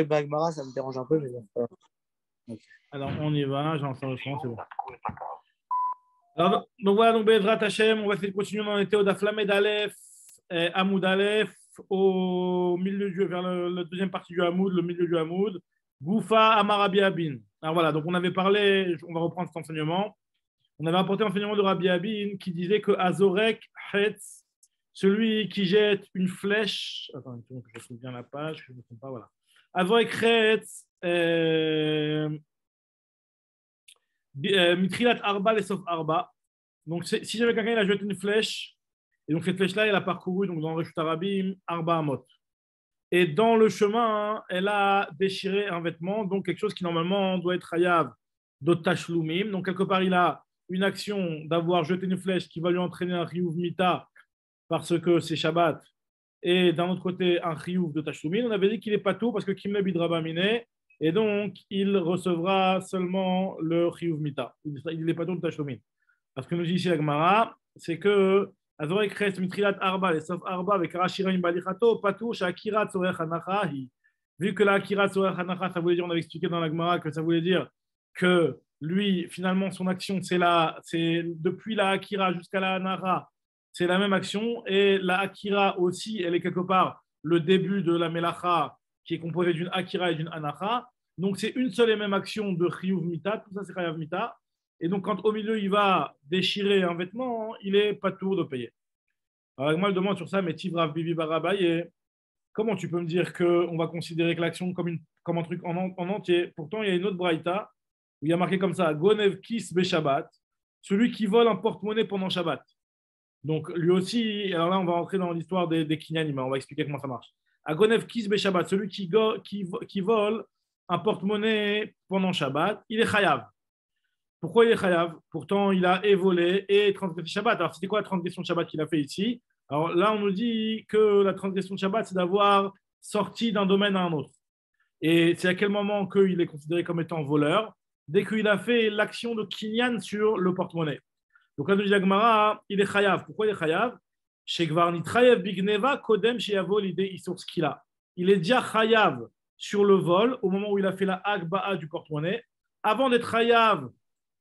Bagmara, ça me dérange un peu, mais bon. Okay. Alors, on y va, j'en sors le son, c'est bon. Alors, donc voilà, donc Bezrat Hashem, on va essayer de continuer. On était au Daflamed Aleph, Hamoud Aleph, au milieu vers la deuxième partie du Hamoud, le milieu du Hamoud, Goufa Amar Rabbi Abin. Alors voilà, donc on avait parlé, on va reprendre cet enseignement. On avait apporté l'enseignement de Rabbi Abin qui disait que Azorek Hetz, celui qui jette une flèche. Attends, je trouve bien la page, je ne me trompe pas, voilà. Azorek Hetz, Mitrilat Arba, les sauf Arba. Donc, si jamais quelqu'un il a jeté une flèche, et donc cette flèche-là, elle a parcouru donc dans le Reshut Arabim, Arba Amot. Et dans le chemin, elle a déchiré un vêtement, donc quelque chose qui normalement doit être Hayav d'Otashloumim. Donc, quelque part, il a une action d'avoir jeté une flèche qui va lui entraîner un Riyuv Mita parce que c'est Shabbat. Et d'un autre côté, un Riyuv de Tashloumim. On avait dit qu'il n'est pas tout parce que Kimle Bidrabamine. Et donc, il recevra seulement le Riyuv Mita. Il n'est pas tout de Tashloumim. Parce que nous dit ici la Gemara, c'est que Azorek Ches Mitrilat Arba, les sauf Arba, avec Rashiraim Balichato, Patou, Shakira Tzorech Hanacha. Vu que la Akira Tzorech Hanacha, ça voulait dire, on avait expliqué dans la Gemara que ça voulait dire que lui, finalement, son action, c'est depuis la Akira jusqu'à la Hanacha, c'est la même action. Et la Akira aussi, elle est quelque part le début de la Melacha, qui est composée d'une Akira et d'une Hanacha. Donc, c'est une seule et même action de Chiyuv Mita, tout ça, c'est Chayav Mita. Et donc, quand au milieu, il va déchirer un vêtement, il n'est pas tour de payer. Alors, moi, je demande sur ça, mais Tivrav Bibi Barabaye, comment tu peux me dire qu'on va considérer que l'action comme un truc en entier? Pourtant, il y a une autre braïta où il y a marqué comme ça, Gonev Kis Be Shabbat, celui qui vole un porte-monnaie pendant Shabbat. Donc, lui aussi, alors là, on va rentrer dans l'histoire des Kinyanim, on va expliquer comment ça marche. À Gonev Kis Be Shabbat, celui qui vole un porte-monnaie pendant Shabbat, il est Chayav. Pourquoi il est chayav? Pourtant, il a volé et transgressé Shabbat. Alors, c'était quoi la transgression de Shabbat qu'il a fait ici? Alors là, on nous dit que la transgression de Shabbat, c'est d'avoir sorti d'un domaine à un autre. Et c'est à quel moment qu'il est considéré comme étant voleur? Dès qu'il a fait l'action de Kinyan sur le porte-monnaie. Donc là, nous dit la Gemara, il est chayav. Pourquoi il est chayav? Il est déjà chayav sur le vol au moment où il a fait la Agba'a du porte-monnaie. Avant d'être chayav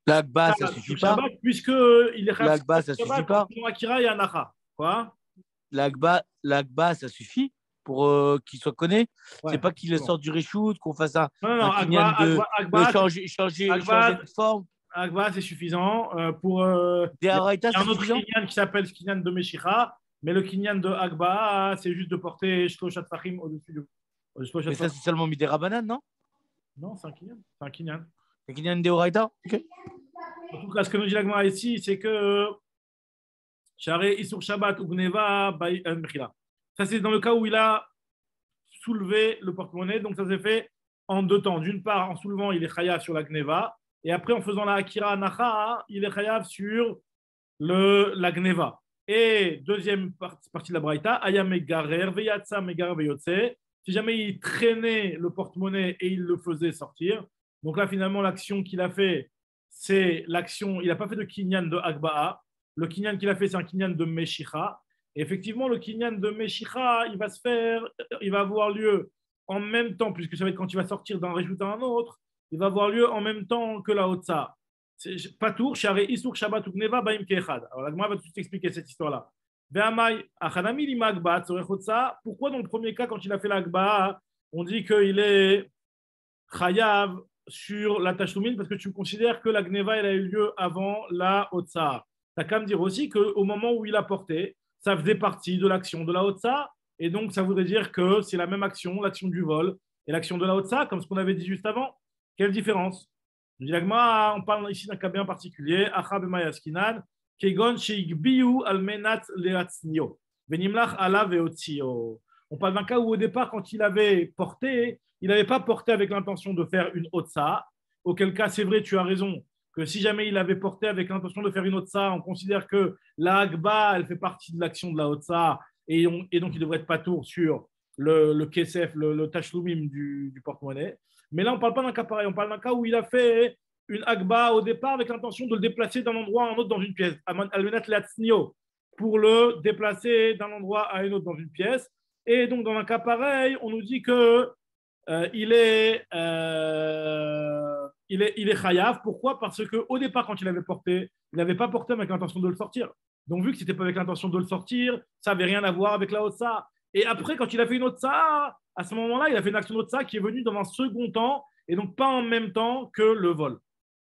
L'Agba, ça suffit pas. Shabbat, puisque il est L'Agba, ça suffit pas. Akira et Anacha. Quoi? L'Agba, ça suffit pour qu'il soit connu. Ouais, c'est pas qu'il sorte du reshoot, qu'on fasse un Agba, changer de forme. Agba, c'est suffisant. Pour il y a un autre Kinyan qui s'appelle Kinyan de Meshicha, mais le Kinyan de Agba, c'est juste de porter Shloshat Fachim au-dessus de. Mais ça, c'est seulement Midera Banan, non? Non, c'est un Kinyan. C'est un Kinyan. C'est un Kinyan de Oraita? Ok. En tout cas, ce que nous dit l'Agma ici, c'est que Share Isur Shabbat ou Gneva by Mechila. Ça, c'est dans le cas où il a soulevé le porte-monnaie. Donc, ça s'est fait en deux temps. D'une part, en soulevant, il est chayav sur la Gneva. Et après, en faisant la Akira Nacha, il est chayav sur la Gneva. Et deuxième partie de la Braïta, Ayam Megarer, Veyatsa Megarer Veyotse. Si jamais il traînait le porte-monnaie et il le faisait sortir. Donc là, finalement, l'action qu'il a fait, c'est l'action, il n'a pas fait de kinyan de Agba'a. Le kinyan qu'il a fait, c'est un kinyan de Meshicha. Et effectivement, le kinyan de Meshicha, il va avoir lieu en même temps, puisque ça va être quand il va sortir d'un réjout à un autre, il va avoir lieu en même temps que la Otsa. Patour, Share Isur Shabbat ou Gneva, Baim Kechad. Alors, la Gemara va tout de suite expliquer cette histoire-là. Pourquoi dans le premier cas, quand il a fait l'Agba'a, on dit qu'il est chayav sur la Tashlumin parce que tu considères que la Gneva elle a eu lieu avant la Otsa. Tu as qu'à me dire aussi qu'au moment où il a porté, ça faisait partie de l'action de la Otsa et donc ça voudrait dire que c'est la même action, l'action du vol et l'action de la Otsa, comme ce qu'on avait dit juste avant. Quelle différence? On parle ici d'un cas bien particulier. Achab et Mayaskinan, Kegon Sheikbiu Almenat Leatsnio, Benimlach Ala Veotsio. On parle d'un cas où au départ, quand il avait porté, il n'avait pas porté avec l'intention de faire une otsa. Auquel cas, c'est vrai, tu as raison, que si jamais il avait porté avec l'intention de faire une otsa, on considère que la Agba, elle fait partie de l'action de la otsa, et donc il devrait être patour sur le kesef, le tashloumim du porte-monnaie. Mais là, on ne parle pas d'un cas pareil, on parle d'un cas où il a fait une Agba au départ avec l'intention de le déplacer d'un endroit à un autre dans une pièce, almenat leatsnio, pour le déplacer d'un endroit à un autre dans une pièce. Et donc, dans un cas pareil, on nous dit que il est chayav. Pourquoi? Parce qu'au départ, quand il avait porté, il n'avait pas porté avec l'intention de le sortir. Donc, vu que ce n'était pas avec l'intention de le sortir, ça n'avait rien à voir avec la Otsa. Et après, quand il a fait une Otsa, à ce moment-là, il a fait une action d'Otsa qui est venue dans un second temps et donc pas en même temps que le vol.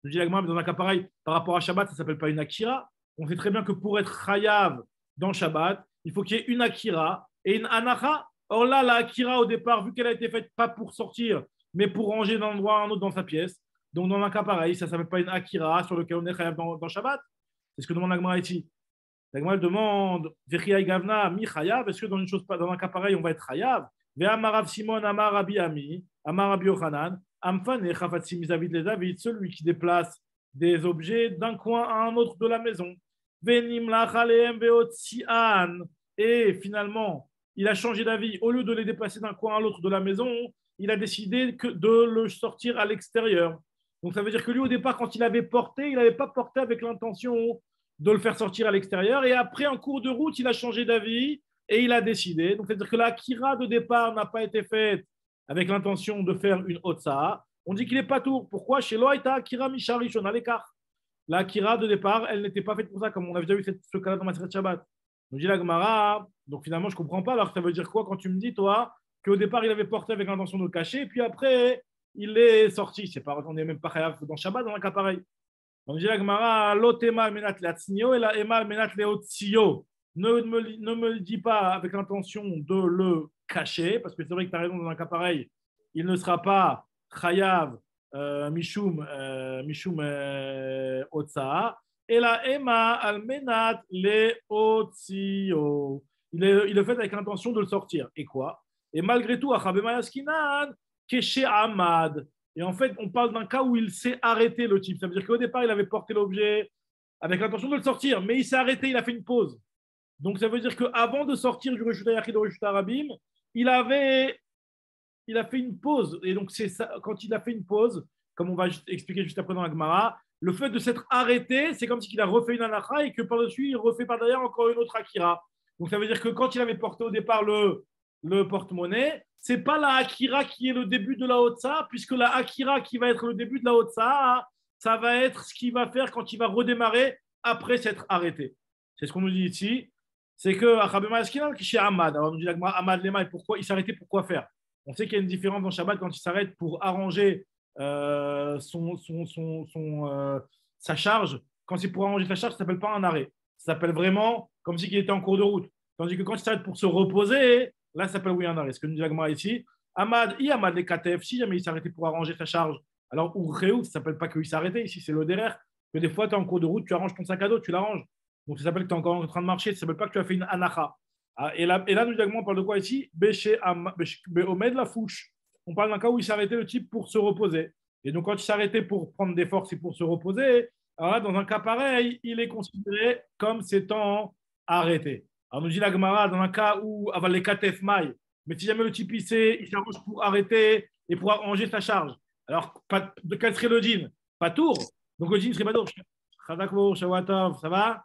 Je dis dans un cas pareil, par rapport à Shabbat, ça ne s'appelle pas une Akira. On sait très bien que pour être chayav dans Shabbat, il faut qu'il y ait une Akira et une Anacha. Or là, la Akira, au départ, vu qu'elle a été faite pas pour sortir, mais pour ranger d'un endroit à un autre dans sa pièce, donc dans un cas pareil, ça ne s'appelle pas une Akira sur lequel on est chayav dans Shabbat. C'est ce que demande Agmara ici. L'Agmara demande Vechiyai Gavna, mi chayav, est-ce que dans un cas pareil, on va être chayav? Ve'amarav Simon, Amar Rabbi Ami, Amar Rabbi Yochanan, Amfan et Chafatsim David les David, celui qui déplace des objets d'un coin à un autre de la maison. Venim lachaleem veotzian. Et finalement, il a changé d'avis. Au lieu de les déplacer d'un coin à l'autre de la maison, il a décidé de le sortir à l'extérieur. Donc ça veut dire que lui, au départ, quand il avait porté, il n'avait pas porté avec l'intention de le faire sortir à l'extérieur. Et après, en cours de route, il a changé d'avis et il a décidé. Donc c'est-à-dire que la kira de départ n'a pas été faite avec l'intention de faire une otsa. On dit qu'il est pas tour. Pourquoi? Chez Loaita, Kira Misharishon, à l'écart. La Kira de départ, elle n'était pas faite pour ça, comme on a déjà vu ce cas-là dans Maseret Shabbat. Donc dit la Gemara, donc finalement je ne comprends pas. Alors ça veut dire quoi quand tu me dis, toi, qu'au départ il avait porté avec l'intention de le cacher, et puis après il est sorti. C'est pas, on n'est même pas dans Shabbat dans un cas pareil. Donc dit la Gemara, l'otema menat leatsnio et la ema menat leotsio. Ne me dis pas avec l'intention de le cacher, parce que c'est vrai que tu as raison, dans un cas pareil, il ne sera pas chayav mishum otsa, et la ema almenat le otsio. Il est fait avec l'intention de le sortir. Et quoi? Et malgré tout, achabemayaskinan, keshe amad. Et en fait, on parle d'un cas où il s'est arrêté, le type. Ça veut dire qu'au départ, il avait porté l'objet avec l'intention de le sortir, mais il s'est arrêté, il a fait une pause. Donc, ça veut dire qu'avant de sortir du Reshut Yachid au Reshut Rabim, il a fait une pause. Et donc, c'est ça, quand il a fait une pause, comme on va expliquer juste après dans la Gemara, le fait de s'être arrêté, c'est comme s'il a refait une anacha et que par-dessus, il refait par derrière encore une autre akira. Donc, ça veut dire que quand il avait porté au départ le porte-monnaie, c'est pas la akira qui est le début de la otsa, puisque la akira qui va être le début de la otsa, ça va être ce qu'il va faire quand il va redémarrer après s'être arrêté. C'est ce qu'on nous dit ici. C'est que Achabema Eskinam qui chez Ahmad. Alors on nous dit Ahmad Lema, pourquoi il s'arrêtait pour quoi faire? On sait qu'il y a une différence dans Shabbat quand il s'arrête pour arranger sa charge. Quand c'est pour arranger sa charge, ça ne s'appelle pas un arrêt. Ça s'appelle vraiment comme s'il était en cours de route. Tandis que quand il s'arrête pour se reposer, là, ça s'appelle oui un arrêt. Ce que nous dit Agmara ici. Ahmad les Katef, si jamais il s'arrêtait pour arranger sa charge. Alors, Urcheu, ça ne s'appelle pas qu'il s'arrêtait. Ici, c'est le derrière. Que des fois, tu es en cours de route, tu arranges ton sac à dos, tu l'arranges. Donc, ça s'appelle que tu es encore en train de marcher. Ça ne s'appelle pas que tu as fait une anacha. Et là, nous, on parle de quoi ici? Beomed la fouche. On parle d'un cas où il s'arrêtait le type pour se reposer. Et donc, quand il s'arrêtait pour prendre des forces et pour se reposer, alors là, dans un cas pareil, il est considéré comme s'étant arrêté. Alors, nous dit la Gemara, dans un cas où, avant les katef maï, mais si jamais le type il s'arrange pour arrêter et pour arranger sa charge, alors de quel serait le djinn? Pas tour. Donc, le djinn serait pas tour. Ça va?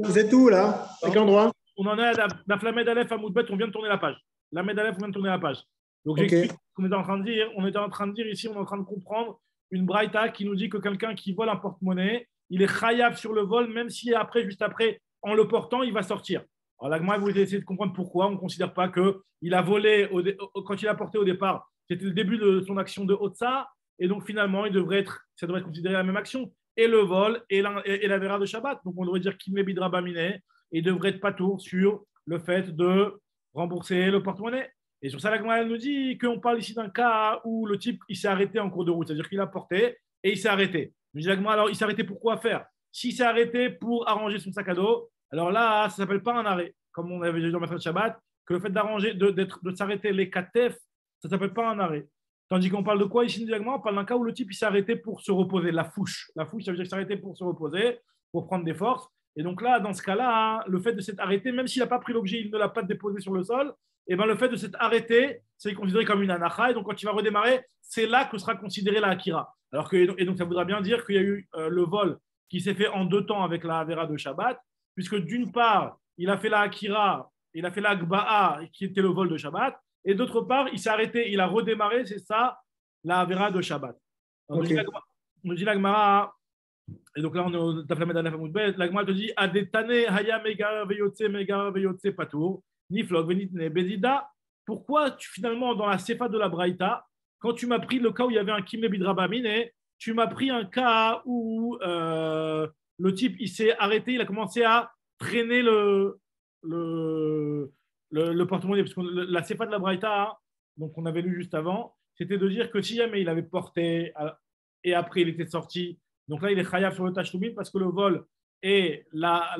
C'est tout là. À quel endroit? On en est à la Flamed Aleph à Moudbet, on vient de tourner la page. La Med Aleph, on vient de tourner la page. Donc, j'explique ce qu'on était en train de dire. On était en train de dire ici, on est en train de comprendre une braïta qui nous dit que quelqu'un qui vole un porte-monnaie, il est chayav sur le vol, même si après, juste après, en le portant, il va sortir. Alors, la Gemara, vous allez essayer de comprendre pourquoi. On ne considère pas qu'il a volé quand il a porté au départ. C'était le début de son action de Otsa. Et donc, finalement, ça devrait être considéré la même action. Et le vol et la vera de Shabbat. Donc, on devrait dire qu'il bidra baminé et devrait être patour sur le fait de rembourser le porte-monnaie. Et sur ça, la Gemara nous dit qu'on parle ici d'un cas où le type il s'est arrêté en cours de route. C'est-à-dire qu'il a porté et il s'est arrêté. Nous dit la Gemara, alors il s'est arrêté pour quoi faire? S'il s'est arrêté pour arranger son sac à dos, alors là, ça ne s'appelle pas un arrêt. Comme on avait déjà dit dans Maseret Shabbat, que le fait d'arranger, de s'arrêter les katef, ça ne s'appelle pas un arrêt. Tandis qu'on parle de quoi ici, on parle d'un cas où le type il s'est arrêté pour se reposer, la fouche. La fouche, ça veut dire qu'il s'est arrêté pour se reposer, pour prendre des forces. Et donc là, dans ce cas-là, le fait de s'être arrêté, même s'il n'a pas pris l'objet, il ne l'a pas déposé sur le sol, et ben le fait de s'être arrêté, c'est considéré comme une anacha. Et donc quand il va redémarrer, c'est là que sera considérée la akira. Alors que, et donc ça voudra bien dire qu'il y a eu le vol qui s'est fait en 2 temps avec la avera de Shabbat, puisque d'une part, il a fait la akira, il a fait la gba'a, qui était le vol de Shabbat, Et d'autre part, il s'est arrêté, il a redémarré, c'est ça, la Avera de Shabbat. Alors, Ok. nous dit la Gemara, et donc là, on est au Taflamed Alef Amud Bet, la Gemara te dit Adetane Haya Megar Veyotse Patour, Niflog Venitne Bezida. Pourquoi finalement, dans la Sefa de la Braïta, quand tu m'as pris le cas où il y avait un Kimle Bidrabamine, tu m'as pris un cas où le type il s'est arrêté, il a commencé à traîner le porte-monnaie, parce que la Sefa de la Braïta, donc on avait lu juste avant, c'était de dire que si jamais il avait porté et après il était sorti, donc là il est chayav sur le tashlumin parce que le vol et la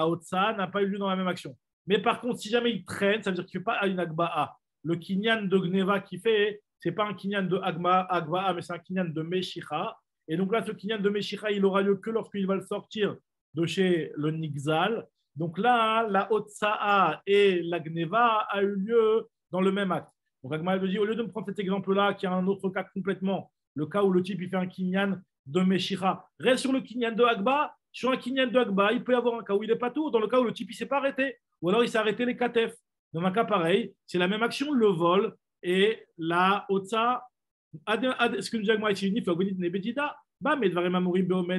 Otsa n'a pas eu lieu dans la même action. Mais par contre, si jamais il traîne, ça veut dire qu'il ne fait pas une agba'a. Le kinyan de Gneva qu'il fait, ce n'est pas un kinyan de agba'a, mais c'est un kinyan de Meshicha. Et donc là, ce kinyan de Meshicha, il aura lieu que lorsqu'il va le sortir de chez le Nixal. Donc là, la Otsa'a et la Gneva a eu lieu dans le même acte. Donc Agma dit, au lieu de me prendre cet exemple-là, qui est un autre cas complètement, le cas où le type il fait un kinyan de Meshicha, reste sur le kinyan de Agba. Sur un kinyan de Agba, il peut y avoir un cas où il n'est pas tout, dans le cas où le type il ne s'est pas arrêté, ou alors il s'est arrêté les katef. Dans un cas pareil, c'est la même action, le vol et la Otsa. Ce que nous dit Agma ici, mais de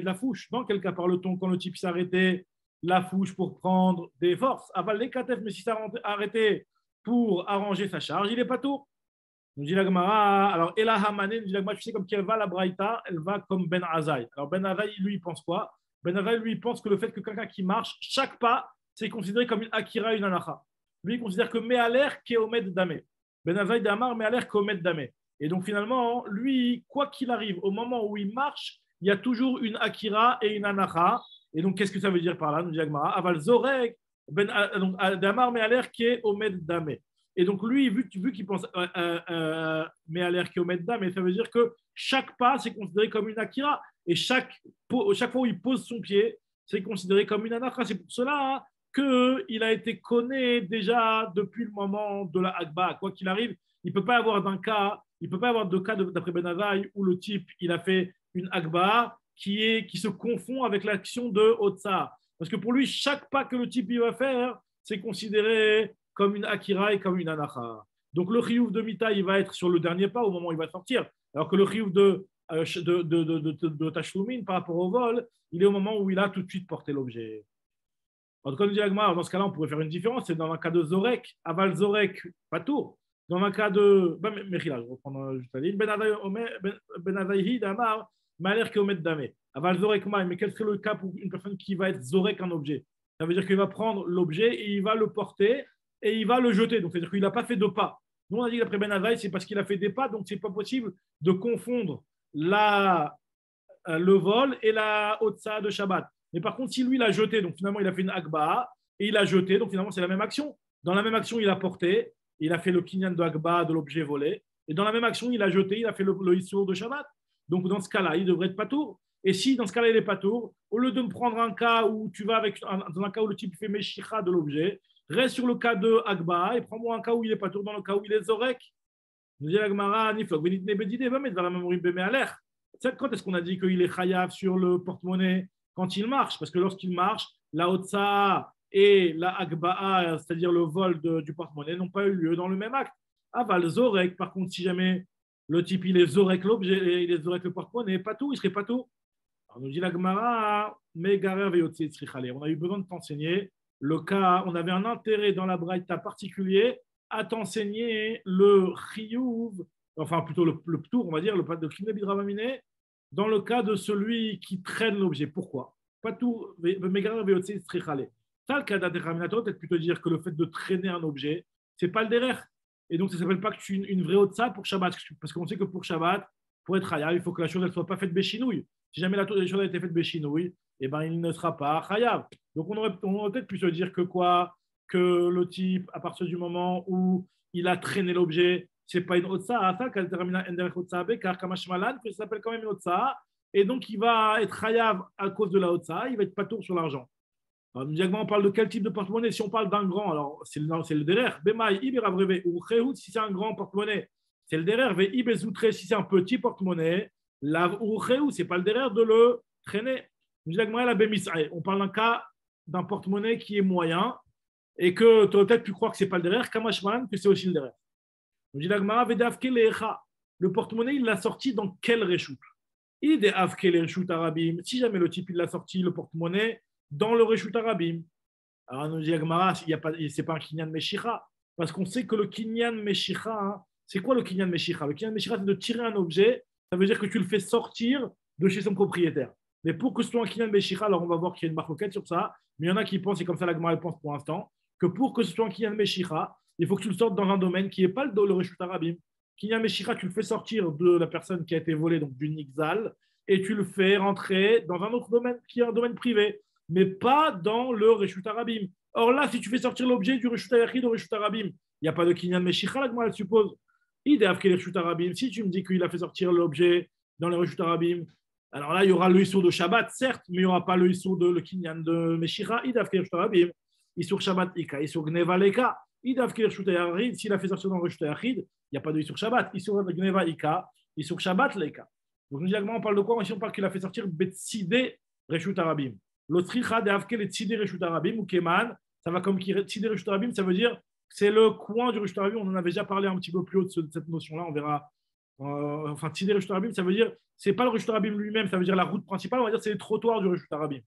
la fouche. Dans quel cas parle-t-on quand le type s'est arrêté la fouche pour prendre des forces? Aval les katef, mais si ça a arrêté pour arranger sa charge, il n'est pas tout. Nous dit la Gemara, alors Ela Hamane, nous dit la Gemara, tu sais comme qu'elle va la Braïta, elle va comme Ben Azaï. Alors Ben Azaï, lui, il pense quoi? Ben Azaï, lui, il pense que le fait que quelqu'un qui marche, chaque pas, c'est considéré comme une Akira, une Anacha. Lui, il considère que Me'aler Keomed Dame. Ben Azaï d'Amar, Me'aler Keomed Dame. Et donc finalement, lui, quoi qu'il arrive, au moment où il marche, il y a toujours une Akira et une Anacha. Et donc, qu'est-ce que ça veut dire par là? Nous dit la Gemara, Aval Zoreg, donc Damar Me'aler Keomed Dame. Et donc, lui, vu qu'il pense mais à l'air Kiomedda, mais ça veut dire que chaque pas, c'est considéré comme une Akira. Et chaque fois où il pose son pied, c'est considéré comme une Anakha. C'est pour cela qu'il a été connu déjà depuis le moment de la Agba. Quoi qu'il arrive, il ne peut pas y avoir deux cas d'après Ben Azaï où le type, il a fait une Agba qui se confond avec l'action de Otsa. Parce que pour lui, chaque pas que le type il va faire, c'est considéré comme une Akira et comme une Anacha. Donc le chiyuv de Mita, il va être sur le dernier pas au moment où il va sortir, alors que le chiyuv de Tashlumin par rapport au vol, il est au moment où il a tout de suite porté l'objet. En tout cas, nous dit Agmar, dans ce cas-là, on pourrait faire une différence. C'est dans un cas de Zorek, Aval Zorek, pas tout. Dans un cas de. Mechila, je reprends juste la ligne. Ben Adayhi, Damar, Maler Keomet Dame. Aval Zorek Maï, mais quel serait le cas pour une personne qui va être Zorek un objet? Ça veut dire qu'il va prendre l'objet et il va le porter et il va le jeter. Donc, c'est-à-dire qu'il n'a pas fait de pas. Nous, on a dit qu'après Ben Azaï, c'est parce qu'il a fait des pas, donc ce n'est pas possible de confondre le vol et la Otsa de Shabbat. Mais par contre, si lui l'a jeté, donc finalement, il a fait une Agba et il a jeté, donc finalement, c'est la même action. Dans la même action, il a porté, il a fait le kinyan de Agba de l'objet volé. Et dans la même action, il a jeté, il a fait le Issour de Shabbat. Donc, dans ce cas-là, il devrait être patour. Et si dans ce cas-là, il est patour, au lieu de me prendre un cas où tu vas dans un cas où le type fait Meshicha de l'objet, reste sur le cas de Agba et prends-moi un cas où il est patour, dans le cas où il est Zorek. Nous dit l'Agmara, Niflok, Benitne Bedide, va mettre vers la mémoire Bémé à l'air. Quand est-ce qu'on a dit qu'il est chayav sur le porte-monnaie? Quand il marche, parce que lorsqu'il marche, la Otsa et la Agba'a, c'est-à-dire le vol du porte-monnaie, n'ont pas eu lieu dans le même acte. Aval Zorek, par contre, si jamais le type il est Zorek l'objet, il est Zorek le porte-monnaie, pas tout, il serait pas tout. Alors nous dit la Gemara, mais Garer Veyotse Tzrichale. On a eu besoin de t'enseigner le cas, on avait un intérêt dans la Braïta particulier à t'enseigner le Chiyuv, enfin plutôt le Ptour, on va dire, le pas de Kimle Bidravamine, dans le cas de celui qui traîne l'objet. Pourquoi? Pas tout, mais Garer Veyotse Tzrichale. Ça, le cas d'Adechaminato, peut-être plutôt dire que le fait de traîner un objet, c'est pas le derer. Et donc, ça ne s'appelle pas que tu une vraie Otsa pour Shabbat. Parce qu'on sait que pour Shabbat, pour être Chayav, il faut que la chose ne soit pas faite béchinouille. Si jamais la chose a été faite béchinouille, eh ben, il ne sera pas Chayav. Donc, on aurait peut-être pu se dire que quoi? Que le type, à partir du moment où il a traîné l'objet, ce n'est pas une Otsa. Ça, que ça s'appelle quand même une Otsa. Et donc, il va être Chayav à cause de la Otsa. Il va être patour sur l'argent. Alors, on parle de quel type de porte-monnaie? Si on parle d'un grand, alors c'est le derer. Bemaï, Ibera Breve, ou Chehout, si c'est un grand porte-monnaie, c'est le derer. Ve Ibezoutre, si c'est un petit porte-monnaie, la ou Chehout, c'est pas le derer de le traîner. On parle d'un cas d'un porte-monnaie qui est moyen. et que tu aurais peut-être pu croire que ce n'est pas le derrière, Kamashman, que c'est aussi le derrière. On dit l'Agmara, le porte-monnaie, il l'a sorti dans quel réchout? Il est Avke le réchout arabim. Si jamais le type il l'a sorti, le porte-monnaie, dans le réchout arabim. Alors, on nous dit l'Agmara, ce n'est pas un kinyan meshicha, parce qu'on sait que le kinyan meshicha, hein, c'est quoi le kinyan meshicha? Le kinyan meshicha, c'est de tirer un objet, ça veut dire que tu le fais sortir de chez son propriétaire. Mais pour que ce soit un kinyan meshicha, alors on va voir qu'il y a une marcoquette sur ça, mais il y en a qui pensent, et comme ça l'Agmara pense pour l'instant, que pour que ce soit un kinyan meshicha, il faut que tu le sortes dans un domaine qui n'est pas le réchout arabim. Kinyan meshicha, tu le fais sortir de la personne qui a été volée, donc du nixal, et tu le fais rentrer dans un autre domaine qui est un domaine privé, mais pas dans le réchout arabim. Or là, si tu fais sortir l'objet du réchout ayachid au réchout arabim, il n'y a pas de kinyan meshicha, là, elle suppose. Idéal que les réchout arabim, si tu me dis qu'il a fait sortir l'objet dans le réchout arabim, alors là, il y aura le issour de Shabbat, certes, mais il n'y aura pas le issour de le kinyan de meshicha. Idéal que les réchout arabim, issour Shabbat ika, issour gneva leka. Idéal que les réchout ayachid, s'il a fait sortir dans le réchout ayachid, il n'y a pas de issour Shabbat, issour gneva ika, issour Shabbat leka. Donc, nous on parle de quoi? Ici, on parle qu'il a fait sortir Betside réchout arabim. L'Ostricha de Avke le Tzide Reshut Arabim ou Keman, ça va comme Tzide Reshut Arabim, ça veut dire c'est le coin du Reshut Arabim. On en avait déjà parlé un petit peu plus haut de cette notion-là, on verra. Enfin, Tzide Reshut Arabim, ça veut dire c'est pas le Reshut Arabim lui-même, ça veut dire la route principale, on va dire c'est les trottoirs du Reshut Arabim,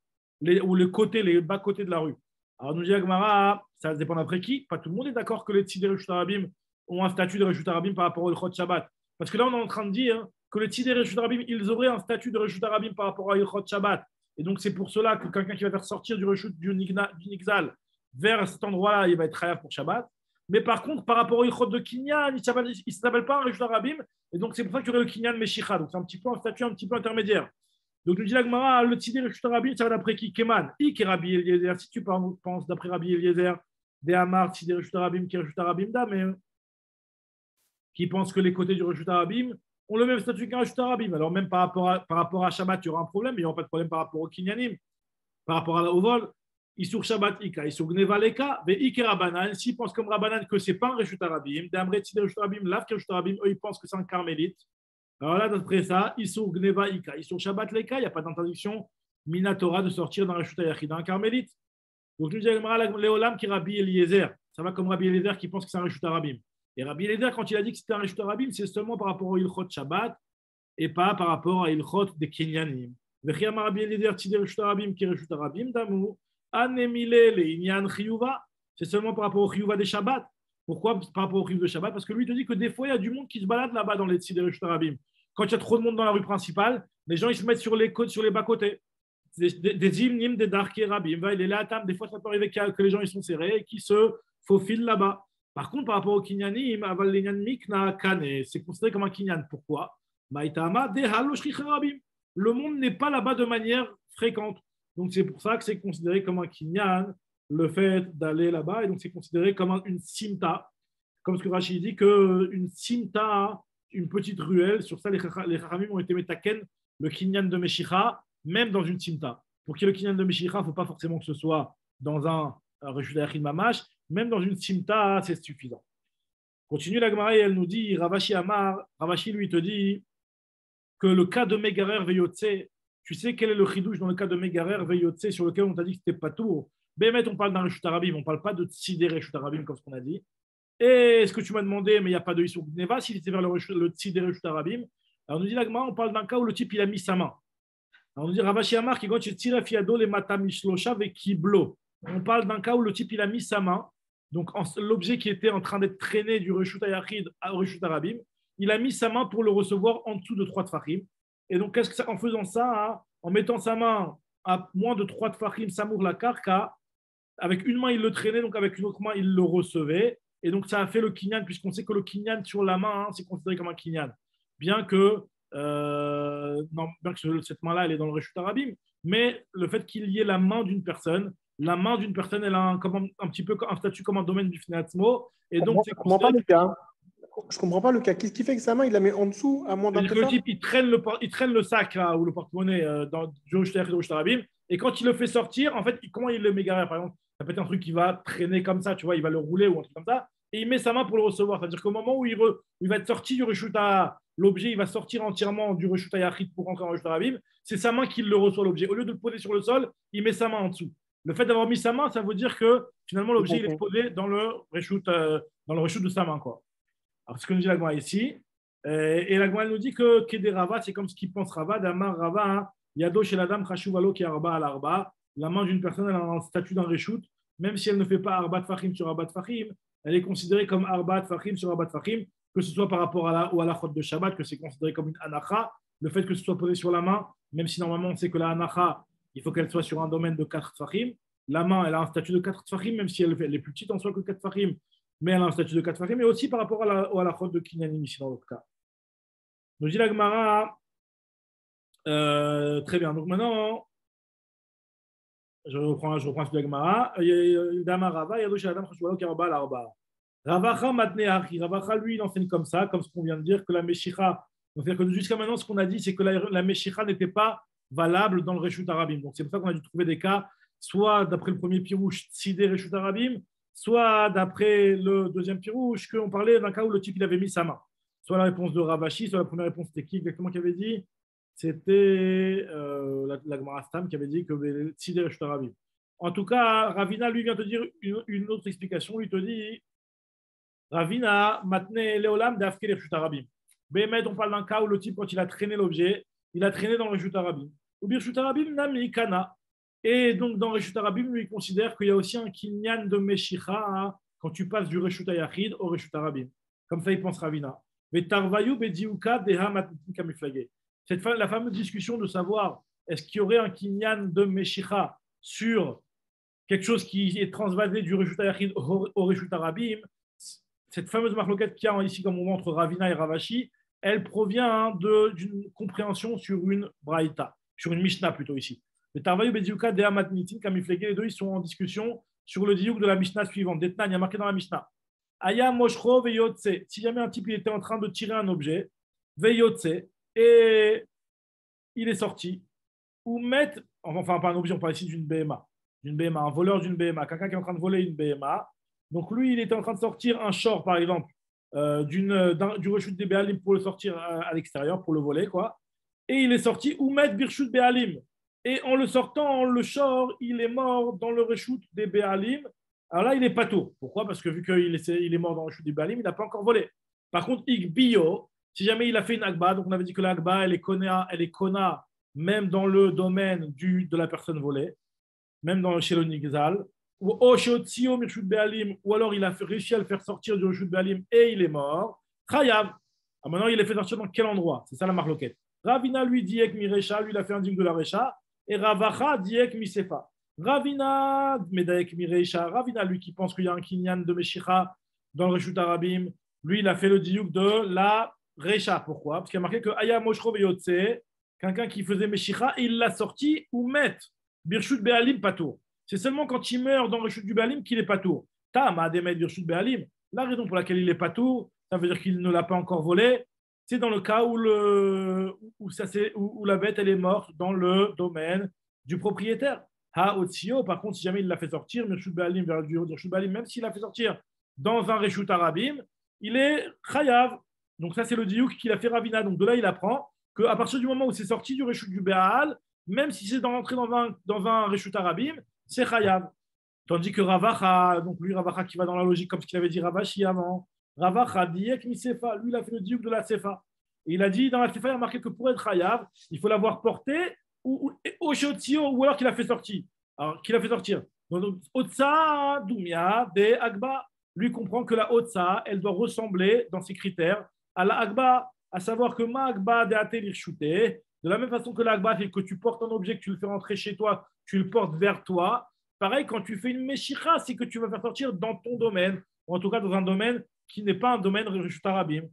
ou les côtés, les bas-côtés de la rue. Alors nous dit Agmara, ça dépend d'après qui. Pas tout le monde est d'accord que les Tzide Reshut Arabim ont un statut de Reshut Arabim par rapport au Ilchot Shabbat. Parce que là, on est en train de dire que les Tzide Reshut Arabim, ils auraient un statut de Reshut Arabim par rapport à Ilchot Shabbat. Et donc, c'est pour cela que quelqu'un qui va faire sortir du reshut du Nixal vers cet endroit-là, il va être khayaf pour Shabbat. Mais par contre, par rapport au Ichot de Kinyan, il ne s'appelle pas un reshut arabim. Et donc, c'est pour ça qu'il y aurait le Kinyan Meshicha. Donc, c'est un petit peu un statut un petit peu intermédiaire. Donc, nous dit la Gemara, le Tzidé reshut arabim, ça va d'après qui? Keman. Qui Rabbi Eliezer. Si tu penses d'après Rabbi Eliezer, des Hamar, Tzidé reshut arabim, qui reshut arabim da, mais qui pense que les côtés du reshut arabim ont le même statut qu'un reshut arabim. Alors même par rapport à Shabbat, il y aura un problème, mais il n'y aura pas de problème par rapport au kinyanim, par rapport au vol. Isur Shabbat Ika, Isur Gneva Leka, Ve Ike Rabanan, s'ils pensent comme Rabanan que ce n'est pas un reshut arabim, d'Amret Tzidé reshut arabim, Lav reshut arabim, eux ils pensent que c'est un carmélite. Alors là, d'après ça, Isur Gneva Ika, Isur Shabbat Leka, il n'y a pas d'interdiction Minatora de sortir d'un reshut ayachid, d'un carmélite. Donc nous disons Léolam qui Rabbi Eliezer, ça va comme Rabbi Eliezer qui pense que c'est un reshut arabim. Et Rabbi Eliezer, quand il a dit que c'était un reshut arabim, c'est seulement par rapport au Ilchot Shabbat et pas par rapport à Ilchot des Kenyanim. Vechiyam Rabbi Eliezer, Tzidé reshut arabim, qui reshut arabim, d'amour, Anemile le Inyan Chiyuva, c'est seulement par rapport au Chiyuva des Shabbat. Pourquoi par rapport au Chiyuva de Shabbat? Parce que lui, il te dit que des fois, il y a du monde qui se balade là-bas dans les Tzidé reshut arabim. Quand il y a trop de monde dans la rue principale, les gens ils se mettent sur les côtes, sur les bas-côtés. Des imnim, des darké rabim, il est là à table. Des fois, ça peut arriver que les gens ils sont serrés et qui se faufilent là-bas. Par contre, par rapport au kinyanim, aval l'inyan mikna kane, c'est considéré comme un kinyan. Pourquoi? Maïtama de haloshri rabim. Le monde n'est pas là-bas de manière fréquente. Donc, c'est pour ça que c'est considéré comme un kinyan, le fait d'aller là-bas. Et donc, c'est considéré comme une simta. Comme ce que Rachid dit, qu'une simta, une petite ruelle, sur ça, les Chachamim ont été metaken, le kinyan de Meshicha, même dans une simta. Pour qu'il y ait le kinyan de Meshicha, il ne faut pas forcément que ce soit dans un reshut ayachid mamash, même dans une simta, c'est suffisant. Continue la Gemara et elle nous dit, Ravashi Amar, Ravashi lui te dit que le cas de Megarer Veyotse, tu sais quel est le chidouche dans le cas de Megarer Veyotse sur lequel on t'a dit que c'était pas tour. Bémet, on parle d'un reshut arabim, on ne parle pas de tzidé reshut arabim comme ce qu'on a dit. Et ce que tu m'as demandé, mais il n'y a pas de Issour Gneva, s'il était vers le tzidé reshut arabim. Alors on nous dit la Gemara, on parle d'un cas où le type il a mis sa main. Alors on nous dit Ravashi Amar qui quand tu tires fiado les matamishlocha ve kiblo. On parle d'un cas où le type il a mis sa main. Donc, l'objet qui était en train d'être traîné du reshut ayachid au reshut arabim, il a mis sa main pour le recevoir en dessous de 3 tfachim. Et donc, en faisant ça, hein, en mettant sa main à moins de 3 tfachim, samour la karka, avec une main, il le traînait, donc avec une autre main, il le recevait. Et donc, ça a fait le kinyan, puisqu'on sait que le kinyan sur la main, hein, c'est considéré comme un kinyan. Bien que cette main-là, elle est dans le reshut arabim, mais le fait qu'il y ait la main d'une personne, elle a un petit peu un statut comme un domaine du Fneatzmo. Et donc, je ne comprends pas le cas. Je comprends pas le cas. Qu'est-ce qui fait que sa main, il la met en dessous à moins d'un peu? Le type, il traîne le sac là, ou le porte-monnaie dans du reshut arabim. Et quand il le fait sortir, en fait, comment il le met garé? Par exemple, ça peut être un truc qui va traîner comme ça, tu vois, il va le rouler ou un truc comme ça. Et il met sa main pour le recevoir. C'est-à-dire qu'au moment où il va être sorti du reshut, l'objet, il va sortir entièrement du reshut ayachid pour rentrer en reshut arabim. C'est sa main qui le reçoit, l'objet. Au lieu de le poser sur le sol, il met sa main en dessous. Le fait d'avoir mis sa main, ça veut dire que finalement l'objet il est posé dans le reshoot de sa main, quoi. Alors, c'est ce que nous dit la Gemara ici. Et la Gemara nous dit que Kede Rava, c'est comme ce qu'il pense Rava, Damar Rava, hein, Yado chez la dame, Khashuvalo qui arba al arba. La main d'une personne, elle a un statut d'un reshoot, même si elle ne fait pas arbat fahim sur arbat fahim, elle est considérée comme arbat fahim sur arbat fahim, que ce soit par rapport à la chôte de Shabbat, que c'est considéré comme une anacha, le fait que ce soit posé sur la main, même si normalement on sait que la anacha, il faut qu'elle soit sur un domaine de 4 fahim. La main, elle a un statut de 4 fahim, même si elle est plus petite en soi que 4 fahim, mais elle a un statut de 4 fahim, mais aussi par rapport à la chôte de Kinyanim ici dans l'autre cas. Nous dit la Gemara, très bien. Donc maintenant, je reprends celui de la Gemara. Ravacha matne hachi. Ravacha, lui, il enseigne comme ça, comme ce qu'on vient de dire, que la Meshicha. C'est-à-dire que jusqu'à maintenant, ce qu'on a dit, c'est que la Meshicha n'était pas valable dans le Reshut Arabim. Donc c'est pour ça qu'on a dû trouver des cas, soit d'après le premier pirouche, Sidé Reshut Arabim, soit d'après le deuxième pirouche, qu'on parlait d'un cas où le type il avait mis sa main. Soit la réponse de Ravashi, soit la première réponse, c'était qui exactement qui avait dit? C'était la Gemara Stam qui avait dit que Sidé Reshut Arabim. En tout cas, Ravina, lui, vient te dire une autre explication. Lui te dit Ravina, Matne Leolam, d'Afke Reshut Arabim. Bémet, on parle d'un cas où le type, quand il a traîné l'objet, il a traîné dans le Reshut Arabim. Ou bien Reshut Arabim, Nami Kana. Et donc, dans Reshut Arabim, lui, il considère qu'il y a aussi un kinyan de Meshicha hein, quand tu passes du Reshut Ayachid au Reshut Arabim. Comme ça, il pense Ravina. Mais Tarvayu, Bediuka, Deha, Matnitin, Kamiflagé. La fameuse discussion de savoir est-ce qu'il y aurait un kinyan de Meshicha sur quelque chose qui est transvasé du Reshut Ayachid au Reshut Arabim, cette fameuse marloquette qu'il y a ici comme moment entre Ravina et Ravashi, elle provient d'une compréhension sur une braïta, sur une Mishnah plutôt ici. Le Tarvayu Bediuka de Hamatnitin, Kamiflege, les deux ils sont en discussion sur le diouk de la Mishnah suivante. Detnan, il y a marqué dans la Mishnah. Aya Moshro Veyotse. Si jamais un type il était en train de tirer un objet, Veyotse, et il est sorti, ou met, enfin pas un objet, on parle ici d'une BMA, un voleur d'une BMA, quelqu'un qui est en train de voler une BMA. Donc lui, il était en train de sortir un short, par exemple, du reshut des Béalim pour le sortir à l'extérieur, pour le voler, quoi. Et il est sorti, ou met Birshut Béalim. Et en le sortant, le short, il est mort dans le reshut des Béalim. Alors là, il n'est pas tout. Pourquoi? Parce que vu qu'il est mort dans le reshut des Béalim, il n'a pas encore volé. Par contre, Igbio, si jamais il a fait une Agba, donc on avait dit que l'Agba, elle est kona, même dans le domaine de la personne volée, même chez le Nigzal, ou alors il a réussi à le faire sortir du Reshut Béalim et il est mort. Chayav. Maintenant, il est fait sortir dans quel endroit? C'est ça la marloquette. Ravina lui dit que Mirecha, lui il a fait un digne de la Recha, et Ravacha dit que Misefa. Ravina, Medaek Mirecha, Ravina lui qui pense qu'il y a un kinyan de Meshicha dans le Reshut Arabim, lui il a fait le diouk de la Recha. Pourquoi? Parce qu'il a marqué que Aya Moshro Beyotse, quelqu'un qui faisait Meshicha, il l'a sorti ou met Birshut Béalim Patour. C'est seulement quand il meurt dans le Reshut du Béalim qu'il est Patour. Tam Ademet Birshut Béalim. La raison pour laquelle il est Patour, ça veut dire qu'il ne l'a pas encore volé. C'est dans le cas où la bête elle est morte dans le domaine du propriétaire. Ha Otsio, par contre, si jamais il l'a fait sortir, Birshut Béalim vers le Reshut Béalim, même s'il l'a fait sortir dans un Reshut Arabim, il est Chayav. Donc ça, c'est le diouk qu'il a fait Ravina. Donc de là, il apprend qu'à partir du moment où c'est sorti du Reshut du Béal, même si c'est d'entrer dans un Reshut Arabim, c'est Chayav. Tandis que Ravacha, donc lui, Ravacha qui va dans la logique comme ce qu'il avait dit Ravashi avant, Ravacha dit mi Sefa, lui, il a fait le diouk de la Sefa. Et il a dit dans la Sefa, il a marqué que pour être Chayav, il faut l'avoir porté ou alors qu'il a fait sortir. Alors, qu'il a fait sortir. Donc, Otsa, Doumia, de Agba, lui comprend que la Otsa, elle doit ressembler dans ses critères à la Agba, à savoir que ma Agba de Atelir Shooté, de la même façon que l'Agba, c'est que tu portes un objet, que tu le fais rentrer chez toi, tu le portes vers toi. Pareil, quand tu fais une Meshicha, c'est que tu vas faire sortir dans ton domaine, ou en tout cas dans un domaine qui n'est pas un domaine Reshut Arabim.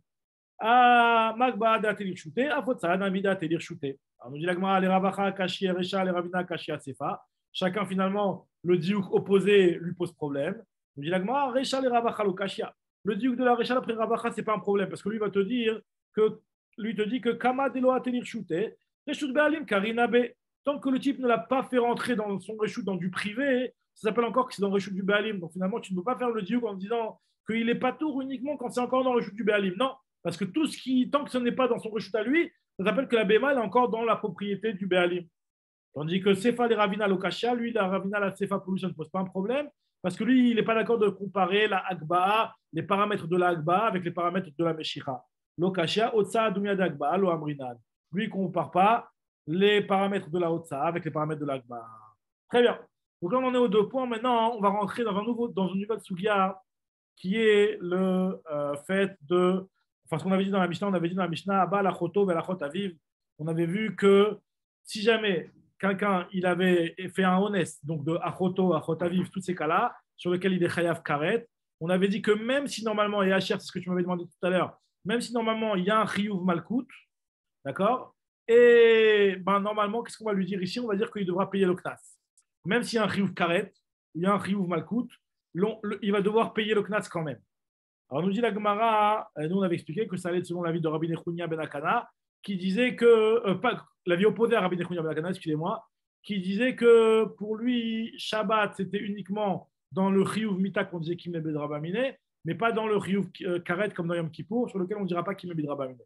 Ah, Magba d'Atelir Shooté, Afotsa, Namida d'Atelir Shooté. Alors, nous dit l'Agma, les Ravacha, Kashi, Recha, les Ravina, Kashi, Sefa. Chacun, finalement, le diouk opposé lui pose problème. Nous dit l'Agma, Recha, les Ravacha, le Kashia. Le diouk de la Recha après Ravacha, ce n'est pas un problème, parce que lui va te dire que Kama Delo Atelir Shooté, Reshut Be'alim, Karina Be. Tant que le type ne l'a pas fait rentrer dans son reshut dans du privé, ça s'appelle encore que c'est dans le reshut du Béalim. Donc finalement, tu ne peux pas faire le diouk en disant qu'il n'est pas tour uniquement quand c'est encore dans le reshut du Béalim. Non, parce que tant que ce n'est pas dans son reshut à lui, ça s'appelle que la BMA est encore dans la propriété du Béalim. Tandis que Sefa des Ravina Lokashia, lui, la Ravina, la Sefa pour lui, ça ne pose pas un problème, parce que lui, il n'est pas d'accord de comparer la Agba, les paramètres de la Agba avec les paramètres de la Meshicha. Lokashia, Otsa, Dumia d'Agba, Lo Amrinan. Lui, il ne compare pas les paramètres de la Otsa avec les paramètres de l'Agba. Très bien. Donc là, on en est aux 2 points. Maintenant, on va rentrer dans une nouvelle Sugia qui est le fait de. Enfin, ce qu'on avait dit dans la Mishnah, Abba, la Choto, la Chot Aviv. On avait vu que si jamais quelqu'un il avait fait un honest, donc de Achoto, Achot Aviv, tous ces cas-là, sur lesquels il est Chayav Karet, on avait dit que même si normalement, et Hachir, c'est ce que tu m'avais demandé tout à l'heure, même si normalement il y a un Chiyuv Malkout, d'accord, et ben, normalement, qu'est-ce qu'on va lui dire ici? On va dire qu'il devra payer le Knas. Même s'il y a un Chiyuv Karet, il y a un Chiyuv Malkout, il va devoir payer le Knas quand même. Alors, nous dit la Gemara, nous on avait expliqué que ça allait selon l'avis de Rabbi Nechounia ben Akana, qui disait que, pas l'avis opposé à Rabbi Nechounia ben Akana, excusez-moi, qui disait que pour lui, Shabbat, c'était uniquement dans le Chiyuv Mita qu'on disait Kim Ebed Rabamine, mais pas dans le Chiyuv Karet comme dans Yom Kippour, sur lequel on ne dira pas Kim Ebed Rabamine.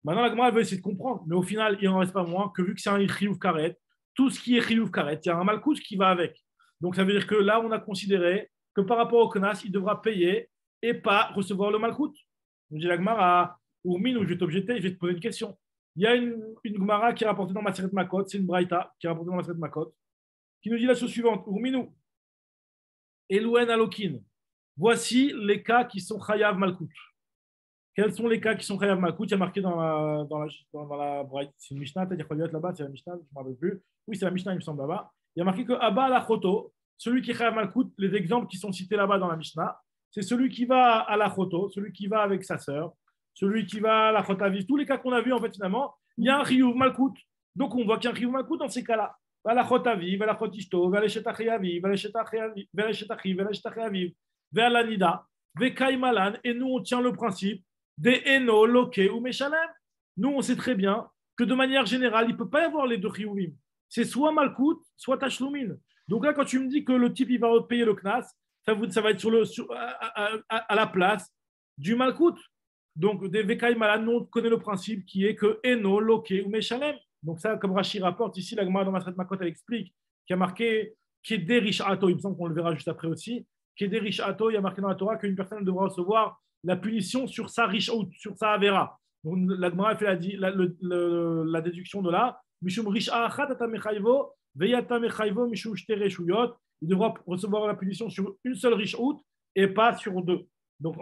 Maintenant, la Gemara veut essayer de comprendre, mais au final, il n'en reste pas moins que vu que c'est un Chiyuv Karet, tout ce qui est Chiyuv Karet, il y a un Malkout qui va avec. Donc, ça veut dire que là, on a considéré que par rapport au Knas, il devra payer et pas recevoir le Malkout. On dit la Gemara, Ourmin, je vais t'objecter, je vais te poser une question. Il y a une Gemara qui est rapportée dans Maseret Makot, c'est une Braïta qui est rapportée dans Maseret Makot, qui nous dit la chose suivante, Ourminu, Elouen Alokin, voici les cas qui sont Chayav Malkout. Quels sont les cas qui sont Chayav Malkout? Il y a marqué dans la Braïta, c'est une Mishnah, peut-être qu'il y a là-bas, c'est la Mishnah, je ne me rappelle plus. Oui, c'est la Mishnah, il me semble là-bas. Il y a marqué que Abba la Choto, celui qui est Chayav Malkout, les exemples qui sont cités là-bas dans la Mishnah, c'est celui qui va à la Choto, celui qui va avec sa sœur, celui qui va à la Chot Aviv. Tous les cas qu'on a vus, en fait, finalement, il y a un Chiyuv Malkout. Donc, on voit qu'il y a un Chiyuv Malkout dans ces cas-là. Va la Chot Aviv, va la Chot Ishto, va la Shetach Aviv, va la Shetach Aviv, va la Shetach Aviv, va la Nida, va Kaimalan. Et nous, on tient le principe des Eno, Loke ou Meshalem. Nous, on sait très bien que de manière générale, il ne peut pas y avoir les deux Chiyuvim. C'est soit Malkout, soit Tashlumin. Donc là, quand tu me dis que le type, il va payer le Knas, ça va être à la place du Malkout. Donc, des Vekaï Malan, on connaît le principe qui est que Eno, Loke ou Meshalem. Donc, ça, comme Rashi rapporte ici, la Gemara dans Maseret Makot, elle explique, qui a marqué Kedé Rishato, il me semble qu'on le verra juste après aussi. Kedé Rishato, il y a marqué dans la Torah qu'une personne devra recevoir la punition sur sa Rishaut, sur sa Avera. Donc, la Gemara fait la déduction de là. Mishum Risha Achat Atamechayvo, Veyatamechayvo, Mishum Shtere Shuyot. Il devra recevoir la punition sur une seule Rishaut et pas sur deux. Donc,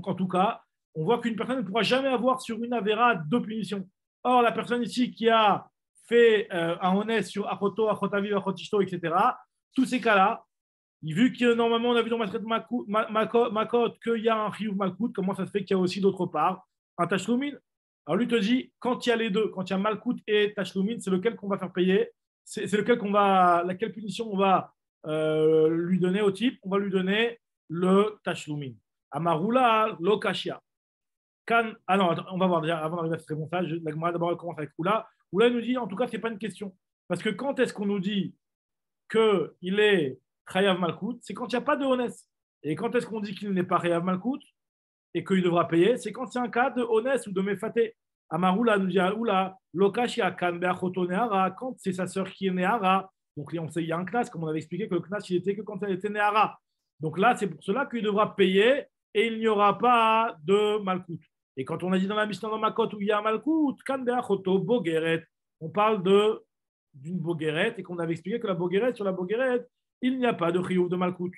en tout cas, on voit qu'une personne ne pourra jamais avoir sur une Avera deux punitions. Or, la personne ici qui a fait un honnête sur Achoto, Achotaviv, Achotishto, etc., tous ces cas-là, vu que normalement on a vu dans Maseret Makot qu'il y a un Chiyuv Malkout, comment ça se fait qu'il y a aussi d'autre part un Tashlumin? Alors lui te dit, quand il y a les deux, quand il y a Malkout et Tashlumin, c'est lequel qu'on va faire payer, c'est lequel laquelle punition on va lui donner au type, on va lui donner le Tashlumin. Amarula, Lokashia. Ah non, on va voir déjà, avant d'arriver à ce réponse-là, la Gemara d'abord elle commence avec Oula. Oula nous dit, en tout cas, ce n'est pas une question. Parce que quand est-ce qu'on nous dit qu'il est Chayav Malkout? C'est quand il n'y a pas de honest. Et quand est-ce qu'on dit qu'il n'est pas Chayav Malkout et qu'il devra payer? C'est quand c'est un cas de honest ou de Mefaté. Amaroula nous dit, Oula, Lokashia, Kan Beachoto Nehara, quand c'est sa sœur qui est Nehara. Donc on sait, il y a un Knas, comme on avait expliqué que le Knas, il était que quand elle était Nehara. Donc là, c'est pour cela qu'il devra payer et il n'y aura pas de Malkout. Et quand on a dit dans la Mishnah dans Makot où il y a un Malkout, Kan Beachoto, Bogeret, on parle d'une Bogeret et qu'on avait expliqué que sur la Bogeret, il n'y a pas de Chiyuv de Malkout.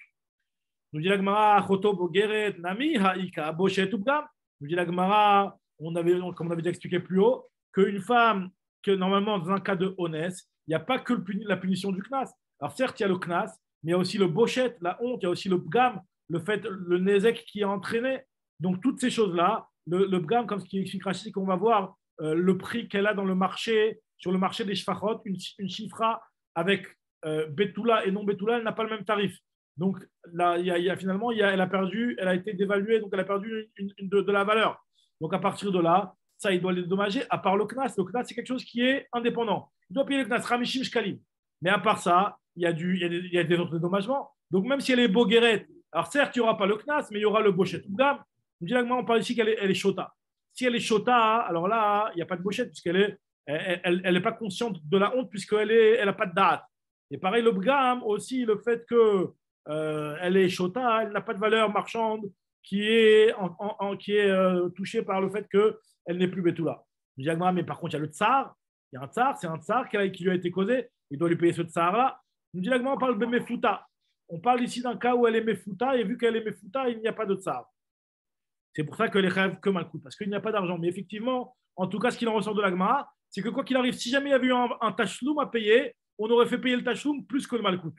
Nous dit la Gemara, Achoto, Bogeret, Nami, Haïka, Boshet, Ubgam. Nous dit la Gemara, comme on avait déjà expliqué plus haut, qu'une femme, que normalement dans un cas de honest, il n'y a pas que la punition du Knas. Alors certes, il y a le Knas, mais il y a aussi le Boshet, la honte, il y a aussi le Bgam, le Nezek qui est entraîné. Donc toutes ces choses-là, le Bgam, comme ce qui explique Rashi, qu'on va voir le prix qu'elle a dans le marché, sur le marché des Shfachot, une chifra avec Betula et non Betula, elle n'a pas le même tarif. Donc là, finalement, elle a été dévaluée, donc elle a perdu de la valeur. Donc à partir de là, ça, il doit les dédommager, à part le Knas. Le Knas, c'est quelque chose qui est indépendant. Il doit payer le Knas, Ramishim Shkalim. Mais à part ça, il y a des autres dédommagements. Donc même si elle est Bogeret, alors certes, il n'y aura pas le Knas, mais il y aura le Boshet Ubgam. On parle ici qu'elle est Shota. Si elle est Shota, alors là, il n'y a pas de Boshet, puisqu'elle est Elle n'est pas consciente de la honte puisqu'elle n'a pas de date. Et pareil, le bgam aussi, le fait que elle est shota, elle n'a pas de valeur marchande qui est, touchée par le fait qu'elle n'est plus Betula. Je dis, mais par contre, il y a le tsar, il y a un tsar, c'est un tsar qui lui a été causé, il doit lui payer ce tsar-là. Je dis, on parle de mefuta. On parle ici d'un cas où elle est mefuta, et vu qu'elle est mefuta, il n'y a pas de tsar. C'est pour ça que les rêves que Malkout, parce qu'il n'y a pas d'argent. Mais effectivement, en tout cas, ce qu'il en ressort de l'Agmara, c'est que quoi qu'il arrive, si jamais il y avait eu un tachloum à payer, on aurait fait payer le tachloum plus que le Malkout.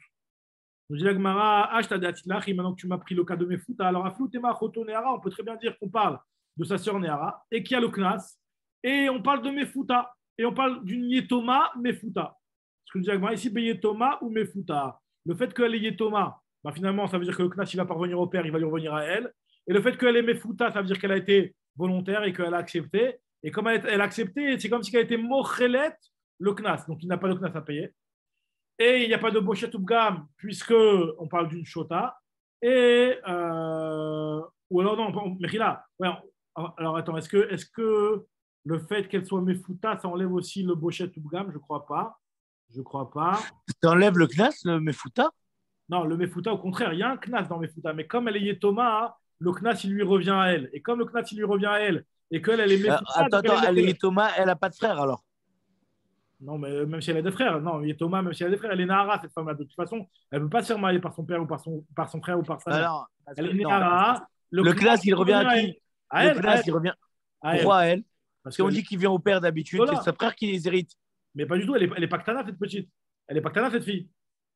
Nous dit l'Agmara, maintenant que tu m'as pris le cas de Mefuta, alors Aflou Tema Choto Neara, on peut très bien dire qu'on parle de sa sœur Neara et qu'il y a le Knas, et on parle de Mefuta, et on parle d'une Yetoma Mefuta. Ce que nous dit l'Agmara ici, Yetoma ou Mefuta. Le fait qu'elle est Yetoma, bah finalement, ça veut dire que le Knas, il va pas revenir au père, il va lui revenir à elle. Et le fait qu'elle est Mefuta, ça veut dire qu'elle a été volontaire et qu'elle a accepté. Et comme elle a accepté, c'est comme si elle était Mochelet, le Knas. Donc il n'a pas de Knas à payer. Et il n'y a pas de Bochet ou Bgam, puisqu'on parle d'une Shota. Et, ou alors non, Mechila. Ouais, alors attends, est-ce que le fait qu'elle soit Mefuta, ça enlève aussi le Bochet ou Bgam? Je ne crois pas. Je crois pas. Ça enlève le Knas, le Mefuta? Non, le Mefuta, au contraire, il y a un Knas dans Mefuta. Mais comme elle est Yetoma, le Knas, il lui revient à elle. Et comme le Knas, il lui revient à elle, et qu'elle, elle est Mefuta. Attends, elle est Yetoma, elle n'a pas de frère alors? Non, mais même si elle a des frères, non, Yetoma, même si elle a des frères, elle est Nahara, cette femme-là. De toute façon, elle ne peut pas se faire marier par son père ou par son frère ou par sa mère. Alors, elle est Nahara. Le Knas, il revient à qui? Le Knas, il revient. Pourquoi à elle? Parce qu'on dit qu'il vient au père d'habitude, c'est sa frère qui les hérite. Mais pas du tout, elle est pas Ktana, cette petite. Elle est pas Ktana, cette fille.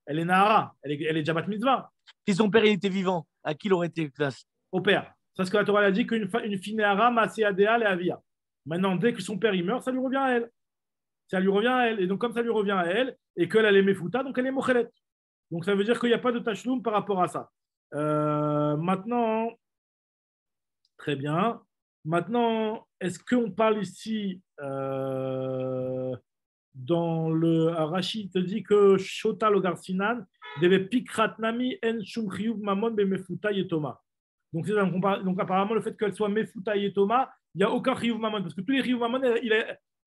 Elle est Nahara, elle est Jabat Mitzvah. Si son père il était vivant, à qui il aurait été le Knas? Au père. C'est ce que la Torah a dit qu'une fille Nahara, Maséadéa, et Avia. Maintenant, dès que son père il meurt, ça lui revient à elle. Ça lui revient à elle. Et donc, comme ça lui revient à elle, et qu'elle est Mefuta, donc elle est Mochelet. Donc, ça veut dire qu'il n'y a pas de tachloum par rapport à ça. Maintenant, très bien. Maintenant, est-ce qu'on parle ici dans le Rashi, te dit que Shota Logarsinan devait Pikratnami en Shum Chiyuv Mamon be Mefuta Yetoma. Donc, apparemment, le fait qu'elle soit Mefuta Yetoma, il n'y a aucun Chiyuv Mamon, parce que tous les Chiyuv Mamon,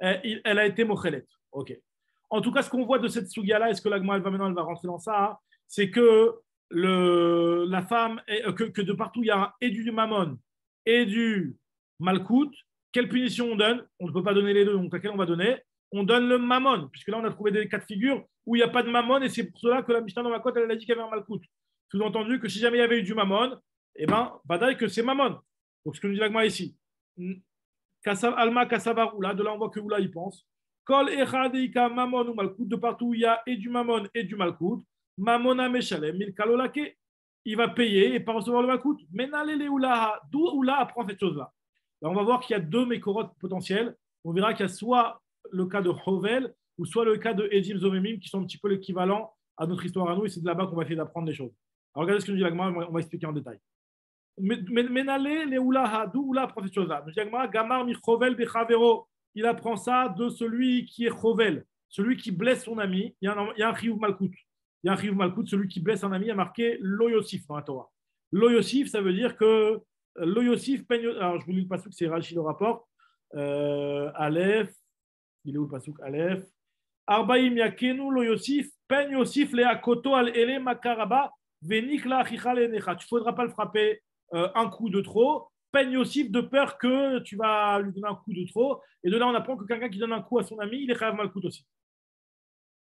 elle a été Mochelet. Ok. En tout cas, ce qu'on voit de cette Sugia-là, est-ce que l'Agma, elle va rentrer dans ça, hein, c'est que la femme, que de partout, il y a et du Mamon et du Malkout. Quelle punition on donne? On ne peut pas donner les deux, donc laquelle on va donner? On donne le Mamon, puisque là, on a trouvé des cas de figure où il n'y a pas de Mamon, et c'est pour cela que la Mishnah dans la côte, elle a dit qu'il y avait un Malkout. Sous-entendu que si jamais il y avait eu du Mamon, eh bien, badaï que c'est Mamon. Donc, ce que nous dit l'Agma ici. Alma Kassavarou, là, de là, on voit que Oula, il pense. Kol Echadeika Mamon ou Malkout, de partout où il y a et du Mamon et du Malkout. Mamona Meshalem, Milkalolake, il va payer et pas recevoir le Malkout. Menale le Oula, d'où Oula apprend cette chose-là. Là, on va voir qu'il y a deux mékorotes potentiels. On verra qu'il y a soit le cas de Hovel ou soit le cas de Edim Zomemim qui sont un petit peu l'équivalent à notre histoire à nous, et c'est de là-bas qu'on va essayer d'apprendre les choses. Alors, regardez ce que nous dit l'Agma, on va expliquer en détail. Menale le Oula, d'où Oula apprend cette chose-là. Nous dit l'Agma, Gamar mi Hovel bechavero. Il apprend ça de celui qui est Hovel, celui qui blesse son ami. Il y a un Chiyuv Malkout. Il y a un Chiyuv Malkout, celui qui blesse un ami, a marqué Lo Yosif dans la Torah. Lo Yosif, ça veut dire que Lo Yosif peigne. Alors, je vous lis le pasuk, c'est Rashi le rapport. Aleph, il est où le pasuk? Aleph. Arbaim yakenu Lo Yosif, peigne Yosif le akoto al ele makaraba, venik la achicha le necha. Tu ne faudras pas le frapper un coup de trop. Peigne Yosif de peur que tu vas lui donner un coup de trop. Et de là, on apprend que quelqu'un qui donne un coup à son ami, il est chayav malkout aussi.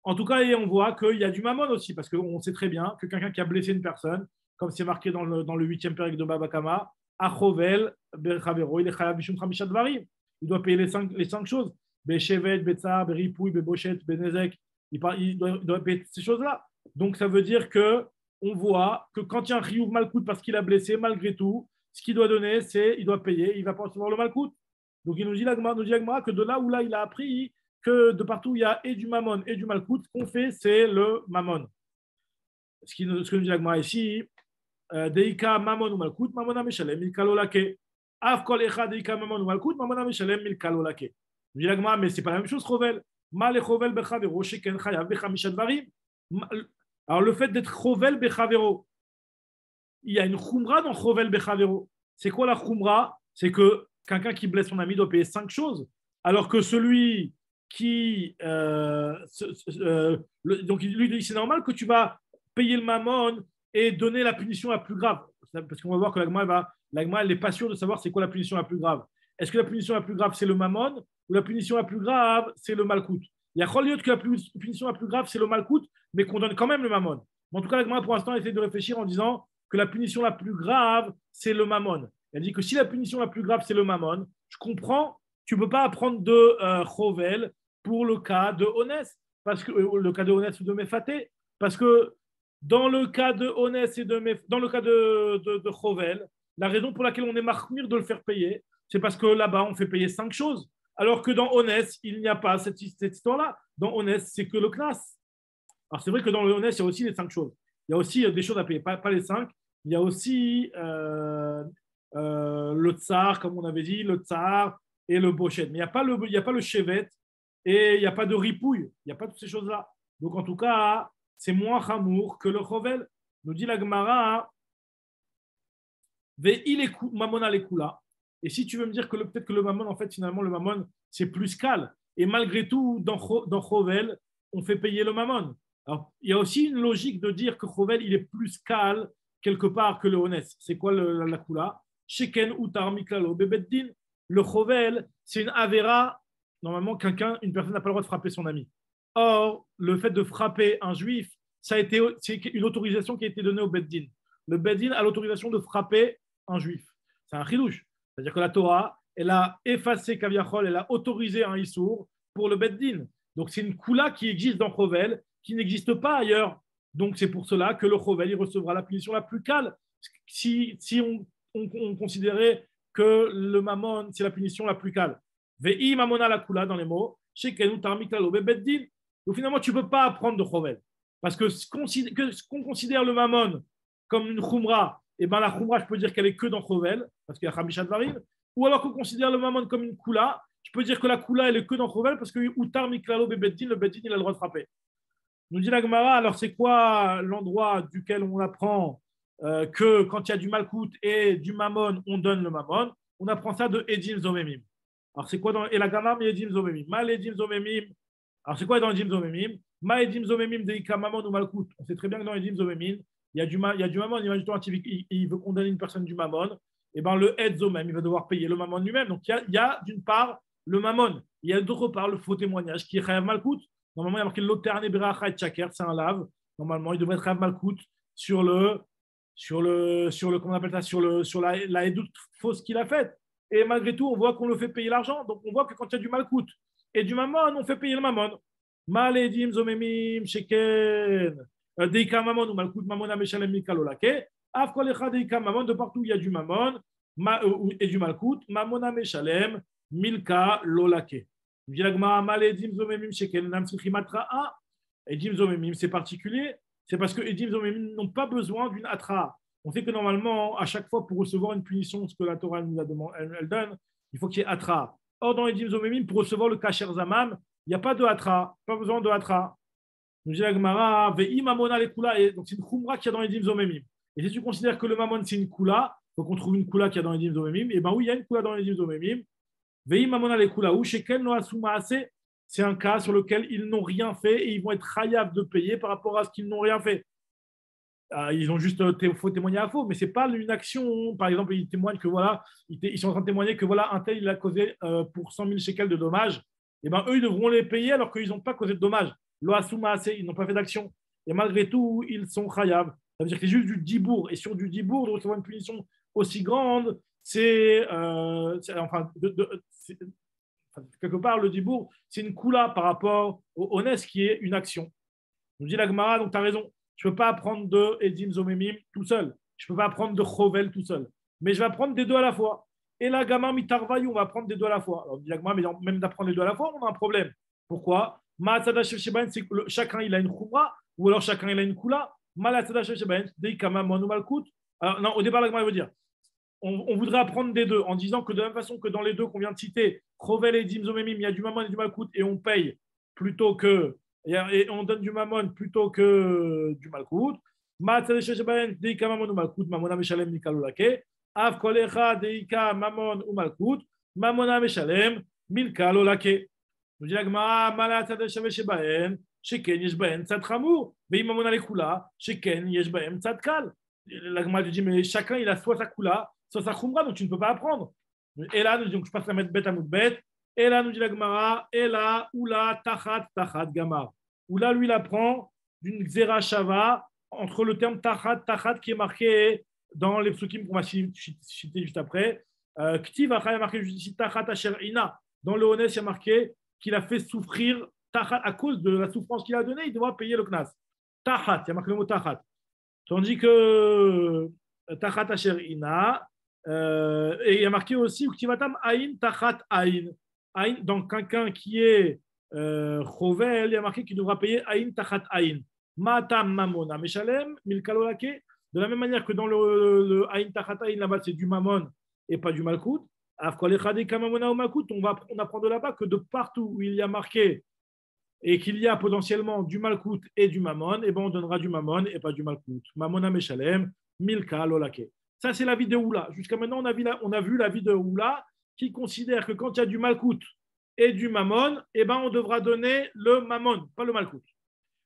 En tout cas, et on voit qu'il y a du mammon aussi, parce qu'on sait très bien que quelqu'un qui a blessé une personne, comme c'est marqué dans le 8e période de Baba Kama, Achovel, Berchavero, il est chayav bishum chamishat dvarim. Il doit payer les cinq choses. Beshevet, Betsar, Beripouy, Bebochet, Benezek. Il doit payer ces choses-là. Donc, ça veut dire qu'on voit que quand il y a un chiyuv malkout parce qu'il a blessé, malgré tout, ce qu'il doit donner, c'est il doit payer, il ne va pas recevoir le malkout. Donc, il nous dit l'Agma que de là où là, il a appris que de partout, il y a et du mammon et du malkout, ce qu'on fait, c'est le mammon. Ce que nous dit l'Agma ici, Deika mammon ou malkout, mammona meshalem, milkalolake. Av kol echa deika mammon ou malkout, mammona meshalem, milkalolake. Nous dit l'Agma, mais ce n'est pas la même chose, Chovel. Ma le Chovel bechavero, sheken chayav bechamishat varim. Alors, le fait d'être Chovel bechavero, il y a une khumra dans Chovel bechavero. C'est quoi la khumra? C'est que quelqu'un qui blesse son ami doit payer 5 choses, alors que celui donc lui dit c'est normal que tu vas payer le mammon et donner la punition la plus grave. Parce qu'on va voir que l'agma elle n'est pas sûre de savoir c'est quoi la punition la plus grave. Est-ce que la punition la plus grave, c'est le mammon ou la punition la plus grave, c'est le malkout? Il y a lieu que la punition la plus grave, c'est le malkout, mais qu'on donne quand même le mammon. En tout cas, l'agma, pour l'instant, essaie de réfléchir en disant que la punition la plus grave, c'est le mammon. Elle dit que si la punition la plus grave, c'est le mammon, je comprends, tu ne peux pas apprendre de chovel pour le cas de Honès, parce que le cas de Honès ou de Mefaté, parce que dans le cas de Honès et dans le cas de Chovel, la raison pour laquelle on est mahmir de le faire payer, c'est parce que là-bas, on fait payer 5 choses. Alors que dans Honès, il n'y a pas cette histoire-là. Dans Honès, c'est que le knas. Alors, c'est vrai que dans le Honès, il y a aussi les 5 choses. Il y a aussi des choses à payer, pas les 5. Il y a aussi le tsar, comme on avait dit, le tsar et le bochet. Mais il n'y a pas le chevet et il n'y a pas de ripouille. Il n'y a pas toutes ces choses-là. Donc, en tout cas, c'est moins chamour que le chovel. Nous dit la Gemara, mamona lekula. Et si tu veux me dire que peut-être que le mammon, en fait, finalement, le mammon, c'est plus cal. Et malgré tout, dans chovel, on fait payer le mammon. Alors, il y a aussi une logique de dire que chovel, il est plus cal quelque part que le honès. C'est quoi la kula? Sheken utar miklalo bebeddin. Le chovel, c'est une avera. Normalement, une personne n'a pas le droit de frapper son ami. Or, le fait de frapper un juif, c'est une autorisation qui a été donnée au beddin. Le beddin a l'autorisation de frapper un juif. C'est un chidouche. C'est-à-dire que la Torah, elle a effacé Kaviachol, elle a autorisé un issour pour le beddin. Donc, c'est une kula qui existe dans chovel, qui n'existe pas ailleurs. Donc, c'est pour cela que le chovel, il recevra la punition la plus cale. Si on considérait que le mammon, c'est la punition la plus cale. Ve'i mamona la kula dans les mots, shekenu tarmik lalo bebeddin. Donc, finalement, tu ne peux pas apprendre de chovel. Parce que ce qu'on considère le mammon comme une khumra, et ben la khumra, je peux dire qu'elle est que dans chovel, parce qu'il y a Khamishat Varim. Ou alors qu'on considère le mammon comme une kula, je peux dire que la kula, elle est que dans chovel, parce que utar miklalo bebeddin, le beddin, il a le droit de frapper. Nous dit la Gemara, alors c'est quoi l'endroit duquel on apprend que quand il y a du malkout et du mammon, on donne le mammon? On apprend ça de Edim Zomemim. Alors c'est quoi dans et la Gemara, mais Edim Zomemim. Mal Edim Zomemim. Alors c'est quoi dans Edim Zomemim? Ma Edim Zomemim deika mammon ou malkout. On sait très bien que dans Edim Zomemim, il y a du mammon. Il veut condamner une personne du mammon. Et ben le Ed Zomem, il va devoir payer le mammon lui-même. Donc il y a d'une part le mammon. Il y a d'autre part le faux témoignage qui est Chayav Malkout. Normalement, il y a marqué l'Oterne Beracha et Tchaker, c'est un lave. Normalement, il devrait être Chayav Malkout sur comment on appelle ça, sur la édoute fausse qu'il a faite. Et malgré tout, on voit qu'on le fait payer l'argent. Donc, on voit que quand il y a du malkout et du mammon, on fait payer le mammon. Maledim zomemim sheken deika mammon ou malkout mammon ameshalem mikalolake. Afkolecha deika mammon, de partout où il y a du mammon et du malkout, mammon ameshalem milka lolake. Edim Zomemim, c'est particulier, c'est parce que Edim Zomemim n'ont pas besoin d'une atra. On sait que normalement, à chaque fois, pour recevoir une punition, ce que la Torah nous a demandé, elle donne, il faut qu'il y ait atra. Or, dans Edim Zomemim, pour recevoir le kasher zamam, il n'y a pas de atra, pas besoin de atra. Nous dit la Gemara, ve'i mamona le kula, et donc c'est une khumra qu'il y a dans Edim Zomemim. Et si tu considères que le mammon c'est une kula, il faut qu'on trouve une kula qu'il y a dans Edim Zomemim, et bien oui, il y a une kula dans Edim Zomemim. C'est un cas sur lequel ils n'ont rien fait et ils vont être chayav de payer par rapport à ce qu'ils n'ont rien fait. Ils ont juste faux témoigner à faux, mais c'est pas une action. Par exemple, ils témoignent que voilà, ils sont en train de témoigner que voilà, un tel il a causé pour 100 000 shekels de dommages. Et ben eux ils devront les payer alors qu'ils n'ont pas causé de dommages. Ils n'ont pas fait d'action. Et malgré tout, ils sont chayav. Ça veut dire que c'est juste du dibour. Et sur du dibour, de recevoir une punition aussi grande, c'est quelque part le dibour, c'est une kula par rapport au honest qui est une action. Nous dit la Gemara, donc tu as raison, je ne peux pas apprendre de Edim Zomemim tout seul, je ne peux pas apprendre de Chovel tout seul, mais je vais apprendre des deux à la fois. Et la Gama Mitarvaï, on va apprendre des deux à la fois. Alors, dit la Gemara, mais même d'apprendre les deux à la fois, on a un problème. Pourquoi? C'est que chacun il a une khumra, ou alors chacun il a une kula. Alors, non, au départ, la Gemara veut dire on voudrait apprendre des deux en disant que de la même façon que dans les deux qu'on vient de citer, Chovel et Edim Zomemim, il y a du mammon et du malkout et on paye plutôt que et on donne du mammon plutôt que du malkout. Deika mammon ou malkout, mammona meshalem mikalolake. Av kolecha deika mammon ou malkout, mammona meshalem milkalolake. Nous dit la Gemara, Mala tzad shavet shebahen, sheken yesh bahen tzad chamour, ve'im mamona lekula, sheken yesh bahen tzad kal. La Gemara lui dit, mais chacun il a soit sa kula, soit sa khumra, donc tu ne peux pas apprendre. Et là, nous disons que je passe la mettre bête à bête. Et là, nous dit la Gemara, et là, oula, tachat, gamar. Oula, lui, il apprend d'une xera shava entre le terme tachat qui est marqué dans les psukim qu'on va citer juste après. Ktiv a marqué ici tachat asher ina. Dans le Honest, il y a marqué qu'il a fait souffrir tachat à cause de la souffrance qu'il a donnée, il devra payer le knas. Tachat, il y a marqué le mot tachat. Tandis que tachat asher ina, et il y a marqué aussi Uktivatam aïn tachat aïn. Aïn, donc quelqu'un qui est chovel, il y a marqué qu'il devra payer aïn tachat aïn. Matam mamona meshalem milkalolake. De la même manière que dans le aïn tachat aïn, là-bas c'est du mamon et pas du malkout. On apprend de là-bas que de partout où il y a marqué et qu'il y a potentiellement du malkout et du mamon, et ben on donnera du mamon et pas du malkout. Mamona meshalem milkalolake. Ça, c'est l'avis de Oula. Jusqu'à maintenant, on a vu l'avis de Oula qui considère que quand il y a du malkout et du mammon, eh ben, on devra donner le mammon, pas le malkout.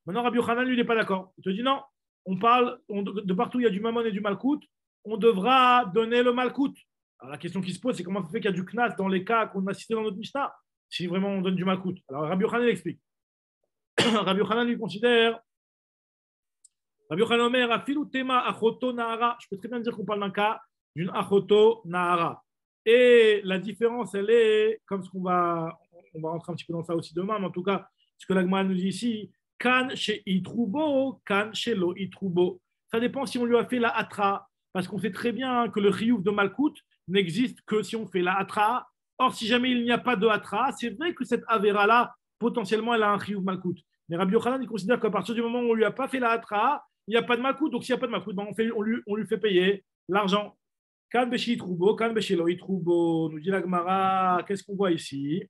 Maintenant, Rabbi Yochanan, lui, il n'est pas d'accord. Il te dit non, on parle de partout où il y a du mammon et du malkout, on devra donner le malkout. Alors, la question qui se pose, c'est comment ça fait qu'il y a du knas dans les cas qu'on a cités dans notre Mishnah, si vraiment on donne du malkout. Alors, Rabbi Yochanan explique. Rabbi Yochanan, lui, considère. Rabbi Yochanan Omer, afilu tema achoto nahara. Je peux très bien dire qu'on parle d'un cas d'une achoto nahara. Et la différence, elle est, comme ce on va rentrer un petit peu dans ça aussi demain, mais en tout cas, ce que la Gemara nous dit ici, kan chez itrubo, kan chez lo itrubo. Ça dépend si on lui a fait la atra, parce qu'on sait très bien que le riouf de malkout n'existe que si on fait la atra. Or, si jamais il n'y a pas de atra, c'est vrai que cette avera-là, potentiellement, elle a un riouf malkout. Mais Rabbi Yochanan, il considère qu'à partir du moment où on ne lui a pas fait la atra, il n'y a pas de malkout. Donc, s'il n'y a pas de malkout, ben on lui fait payer l'argent. Kan beshi troubo, kan beshi lo troubo. Nous dit la Gemara, qu'est-ce qu'on voit ici?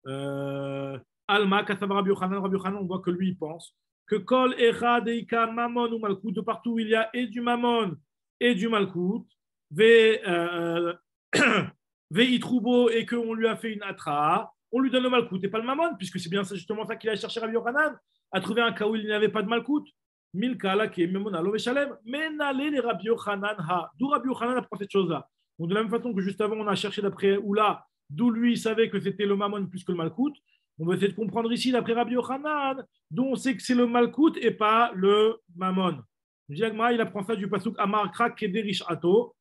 Alma, Kassab Rabbi Yochanan, on voit que lui, il pense que Kol Echad Eika Mamon ou Malkout, de partout où il y a et du Mamon et du Malkout, Veitroubo, et qu'on lui a fait une atra, on lui donne le Malkout et pas le Mamon, puisque c'est bien justement ça qu'il a cherché Rabbi Yochanan, à trouver un cas où il n'y avait pas de Malkout. Milka la qui est memona lo veshalem, menale les Rabbi Yochanan ha. D'où Rabbi Yochanan apprend cette chose-là. Donc de la même façon que juste avant on a cherché d'après Oula, d'où lui il savait que c'était le Mamon plus que le Malkout. On va essayer de comprendre ici d'après Rabbi Yochanan, d'où on sait que c'est le Malkout et pas le Mamon. Il apprend ça du pasuk Amar Krak Kederish Ato.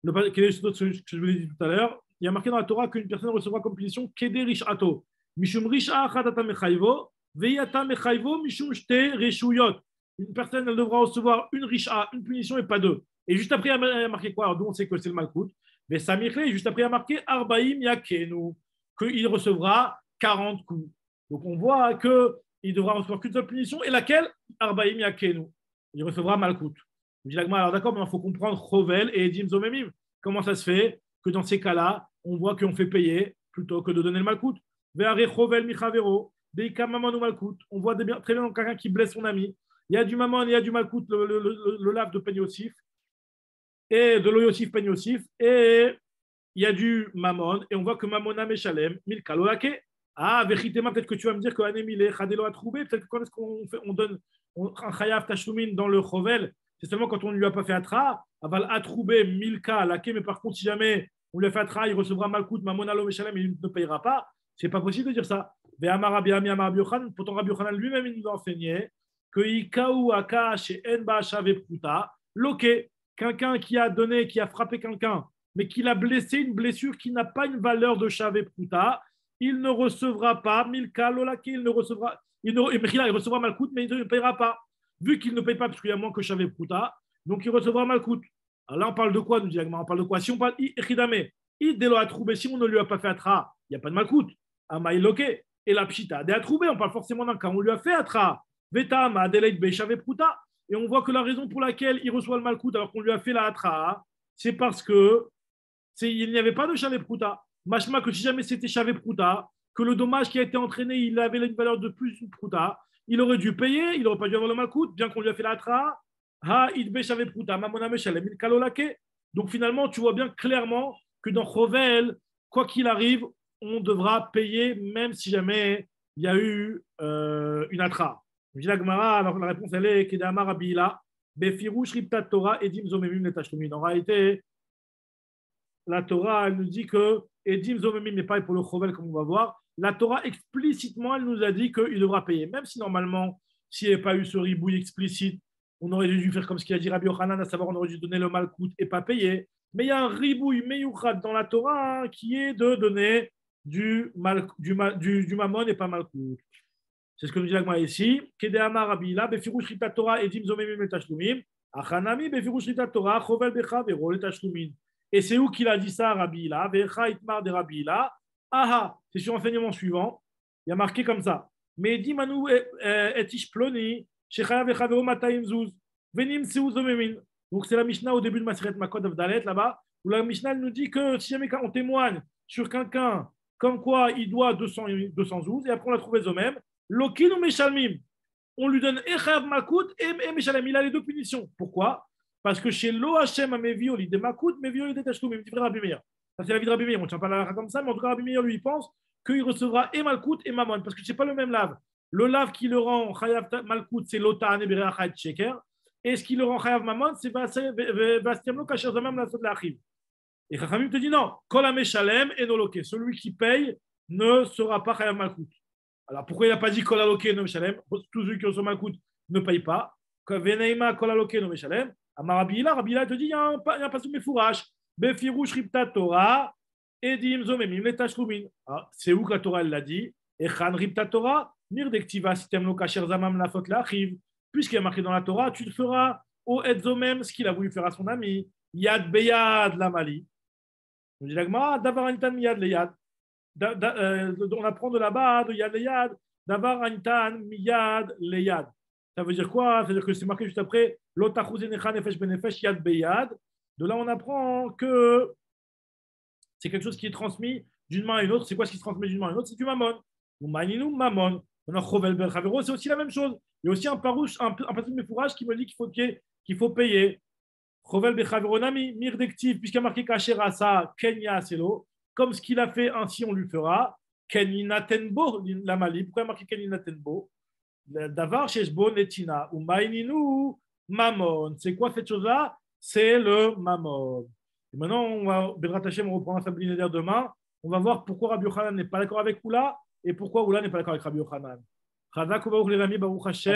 Le Kederish Ato, que je vous ai dit tout à l'heure, il y a marqué dans la Torah qu'une personne recevra comme punition Kederish Ato. Mishum Risha Achatata Mechayvo, Veyata Mechayvo, Mishum Shte Reshuyot. Une personne, elle devra recevoir une risha, une punition et pas deux. Et juste après, il y a marqué quoi? Alors, d'où on sait que c'est le malkout. Mais Samirle, juste après, il y a marqué Arbaïm Yakenu, qu'il recevra 40 coups. Donc, on voit qu'il devra recevoir qu'une seule punition. Et laquelle? Arbaïm Yakenu. Il recevra malkout. Je dis alors d'accord, mais il faut comprendre Chovel et Edim Zomemim. Comment ça se fait que dans ces cas-là, on voit qu'on fait payer plutôt que de donner le malkout? Ve'are Chovel Michavero, Beika Maman ou malkout. On voit très bien quelqu'un qui blesse son ami. Il y a du Mamon, il y a du Malkout, le lave de Penyosif, et de l'Oyosif Penyosif, et il y a du Mamon, et on voit que Mamona Meshalem, Milkalolake. Ah, Vechitema, peut-être que tu vas me dire que Anemile, Khadelo a trouvé, peut-être que quand est-ce qu'on donne un Chayav Tashlumin dans le Chovel, c'est seulement quand on ne lui a pas fait Atra, Aval a trouvé Milka, Lake, mais par contre, si jamais on lui a fait Atra, il recevra Malkout, Mamona Lo Meshalem, il ne payera pas, c'est pas possible de dire ça. Pourtant, Rabbi Yochanan lui-même, il nous a enseigné que Ikaou Aka chez Enba Shave Pruta, Loke, quelqu'un qui a frappé quelqu'un, mais qui l'a blessé, une blessure qui n'a pas une valeur de Shave Pruta, il ne recevra pas, Milka Lolake, il recevra Malkout, mais il ne payera pas. Vu qu'il ne paye pas, parce qu'il y a moins que Shave Pruta, donc il recevra Malkout. Alors là, on parle de quoi, nous dit on parle de quoi? Si on parle Ichidame, Idelo a trouvé, si on ne lui a pas fait Atra, il n'y a pas de Malkout. Amaï Loke, et la Pshita, a trouvé, on parle forcément d'un cas, on lui a fait Atra. Et on voit que la raison pour laquelle il reçoit le malkout alors qu'on lui a fait la hatra, c'est parce que il n'y avait pas de Shavé Pruta. Machma que si jamais c'était Shavé Pruta, que le dommage qui a été entraîné, il avait une valeur de plus d'une Pruta, il aurait dû payer, il n'aurait pas dû avoir le malkout, bien qu'on lui a fait la hatra. Donc finalement, tu vois bien clairement que dans Chovel, quoi qu'il arrive, on devra payer même si jamais il y a eu une atra. Je dis la Gemara, alors la réponse elle est Kedama Rabila, Befirouch Riptat Torah Edim Zomemim Letashlumin. En réalité, la Torah elle nous dit que Edim Zomemim n'est pas pour le Chovel comme on va voir. La Torah explicitement elle nous a dit qu'il devra payer, même si normalement, s'il n'y avait pas eu ce ribouille explicite, on aurait dû faire comme ce qu'il a dit Rabbi Yochanan, à savoir on aurait dû donner le malkout et pas payer. Mais il y a un ribouille meyouchad dans la Torah qui est de donner du mammon et pas malkout. C'est ce que nous dit la Gemara ici. Kedeama Rabila, Befirouch Rita Torah, Edim Zomemim Letashlumin, Achanami, Befirouch Rita Torah, Chovel Becha, Vero Letashlumin. Et c'est où qu'il a dit ça, Rabila, Vecha Itmar de Rabila. Aha, c'est sur l'enseignement suivant. Il y a marqué comme ça. Medi Manu Etish Ploni, Shechayav Vecha Vero Matayim Zuz, Venim Seu Zomemin. Donc c'est la Mishnah au début de Maseret Makot Avdalet, là-bas, où la Mishnah nous dit que si jamais on témoigne sur quelqu'un comme quoi il doit 212, et après on l'a trouvé Zomem, Lokin ou Meshalmim, on lui donne Echav Makut et Meshalem. Il a les deux punitions. Pourquoi? Parce que chez Lo Hashem Amevioli de Makut, Mevioli de Tashloum, dit Rabbi Meir. Ça c'est la vie de Rabbi Meir, on ne tient pas la comme ça, mais en tout cas Rabbi Meir lui il pense qu'il recevra et Malkout et Mammon, parce que ce n'est pas le même lave. Le lave qui le rend Chayav Malkout, c'est Lota Neberea Chayt Sheker, et ce qui le rend Chayav Mammon, c'est Vastiamlo Kacher Zamam la Sod Lachiv. Et Chachamim te dit non, Kol Ameshalem et Noloke, celui qui paye ne sera pas Chayav Malkout. Alors pourquoi il n'a pas dit Kol Aloke no Meshalem? Tous ceux qui reçoivent Malkout ne payent pas. Veneima Kol Aloke no Meshalem. Amar Rabila te dit il y a un passage Mefourash. Befirouch Ripta Torah, Edim Zomemim Letashlumin. C'est où que la Torah elle l'a dit? Echan Ripta Torah, Nirdektiva Sitem Lo Kacher Zamam Lafot Lachiv. Puisqu'il y a marqué dans la Torah, tu le feras au Edzomem, ce qu'il a voulu faire à son ami. Yad Beyad Lamali. On dit l'agma, Davar Anitan Miyad Leyad. On apprend de là-bas, de Yad Leyad, Davar Anitan Miyad Leyad. Ça veut dire quoi? Ça veut dire que c'est marqué juste après, Lotachuzenecha Nefesh Benefesh Yad Beyad. De là, on apprend que c'est quelque chose qui est transmis d'une main à une autre. C'est quoi ce qui se transmet d'une main à une autre? C'est du mammon. Ou maninu mammon. C'est aussi la même chose. Il y a aussi un parouche, un passage de Mefourash qui me dit qu'il faut payer. Chovel bechaveronami mirdektiv, puisqu'il y a marqué Kacher Asa Kenya Selo, comme ce qu'il a fait, ainsi on lui fera. Keninatenbo la Mali. Pourquoi il y a marqué Keninatenbo? Davar Sheshbo Netina ou Maininu Mammon. C'est quoi cette chose-là? C'est le Mammon. Et maintenant, on va Bedrat Hashem, on reprend la Sabline d'air demain. On va voir pourquoi Rabbi Yochanan n'est pas d'accord avec Oula et pourquoi Oula n'est pas d'accord avec Rabbi Yochanan. Chazak u'baruch les amis, Baruch Hashem.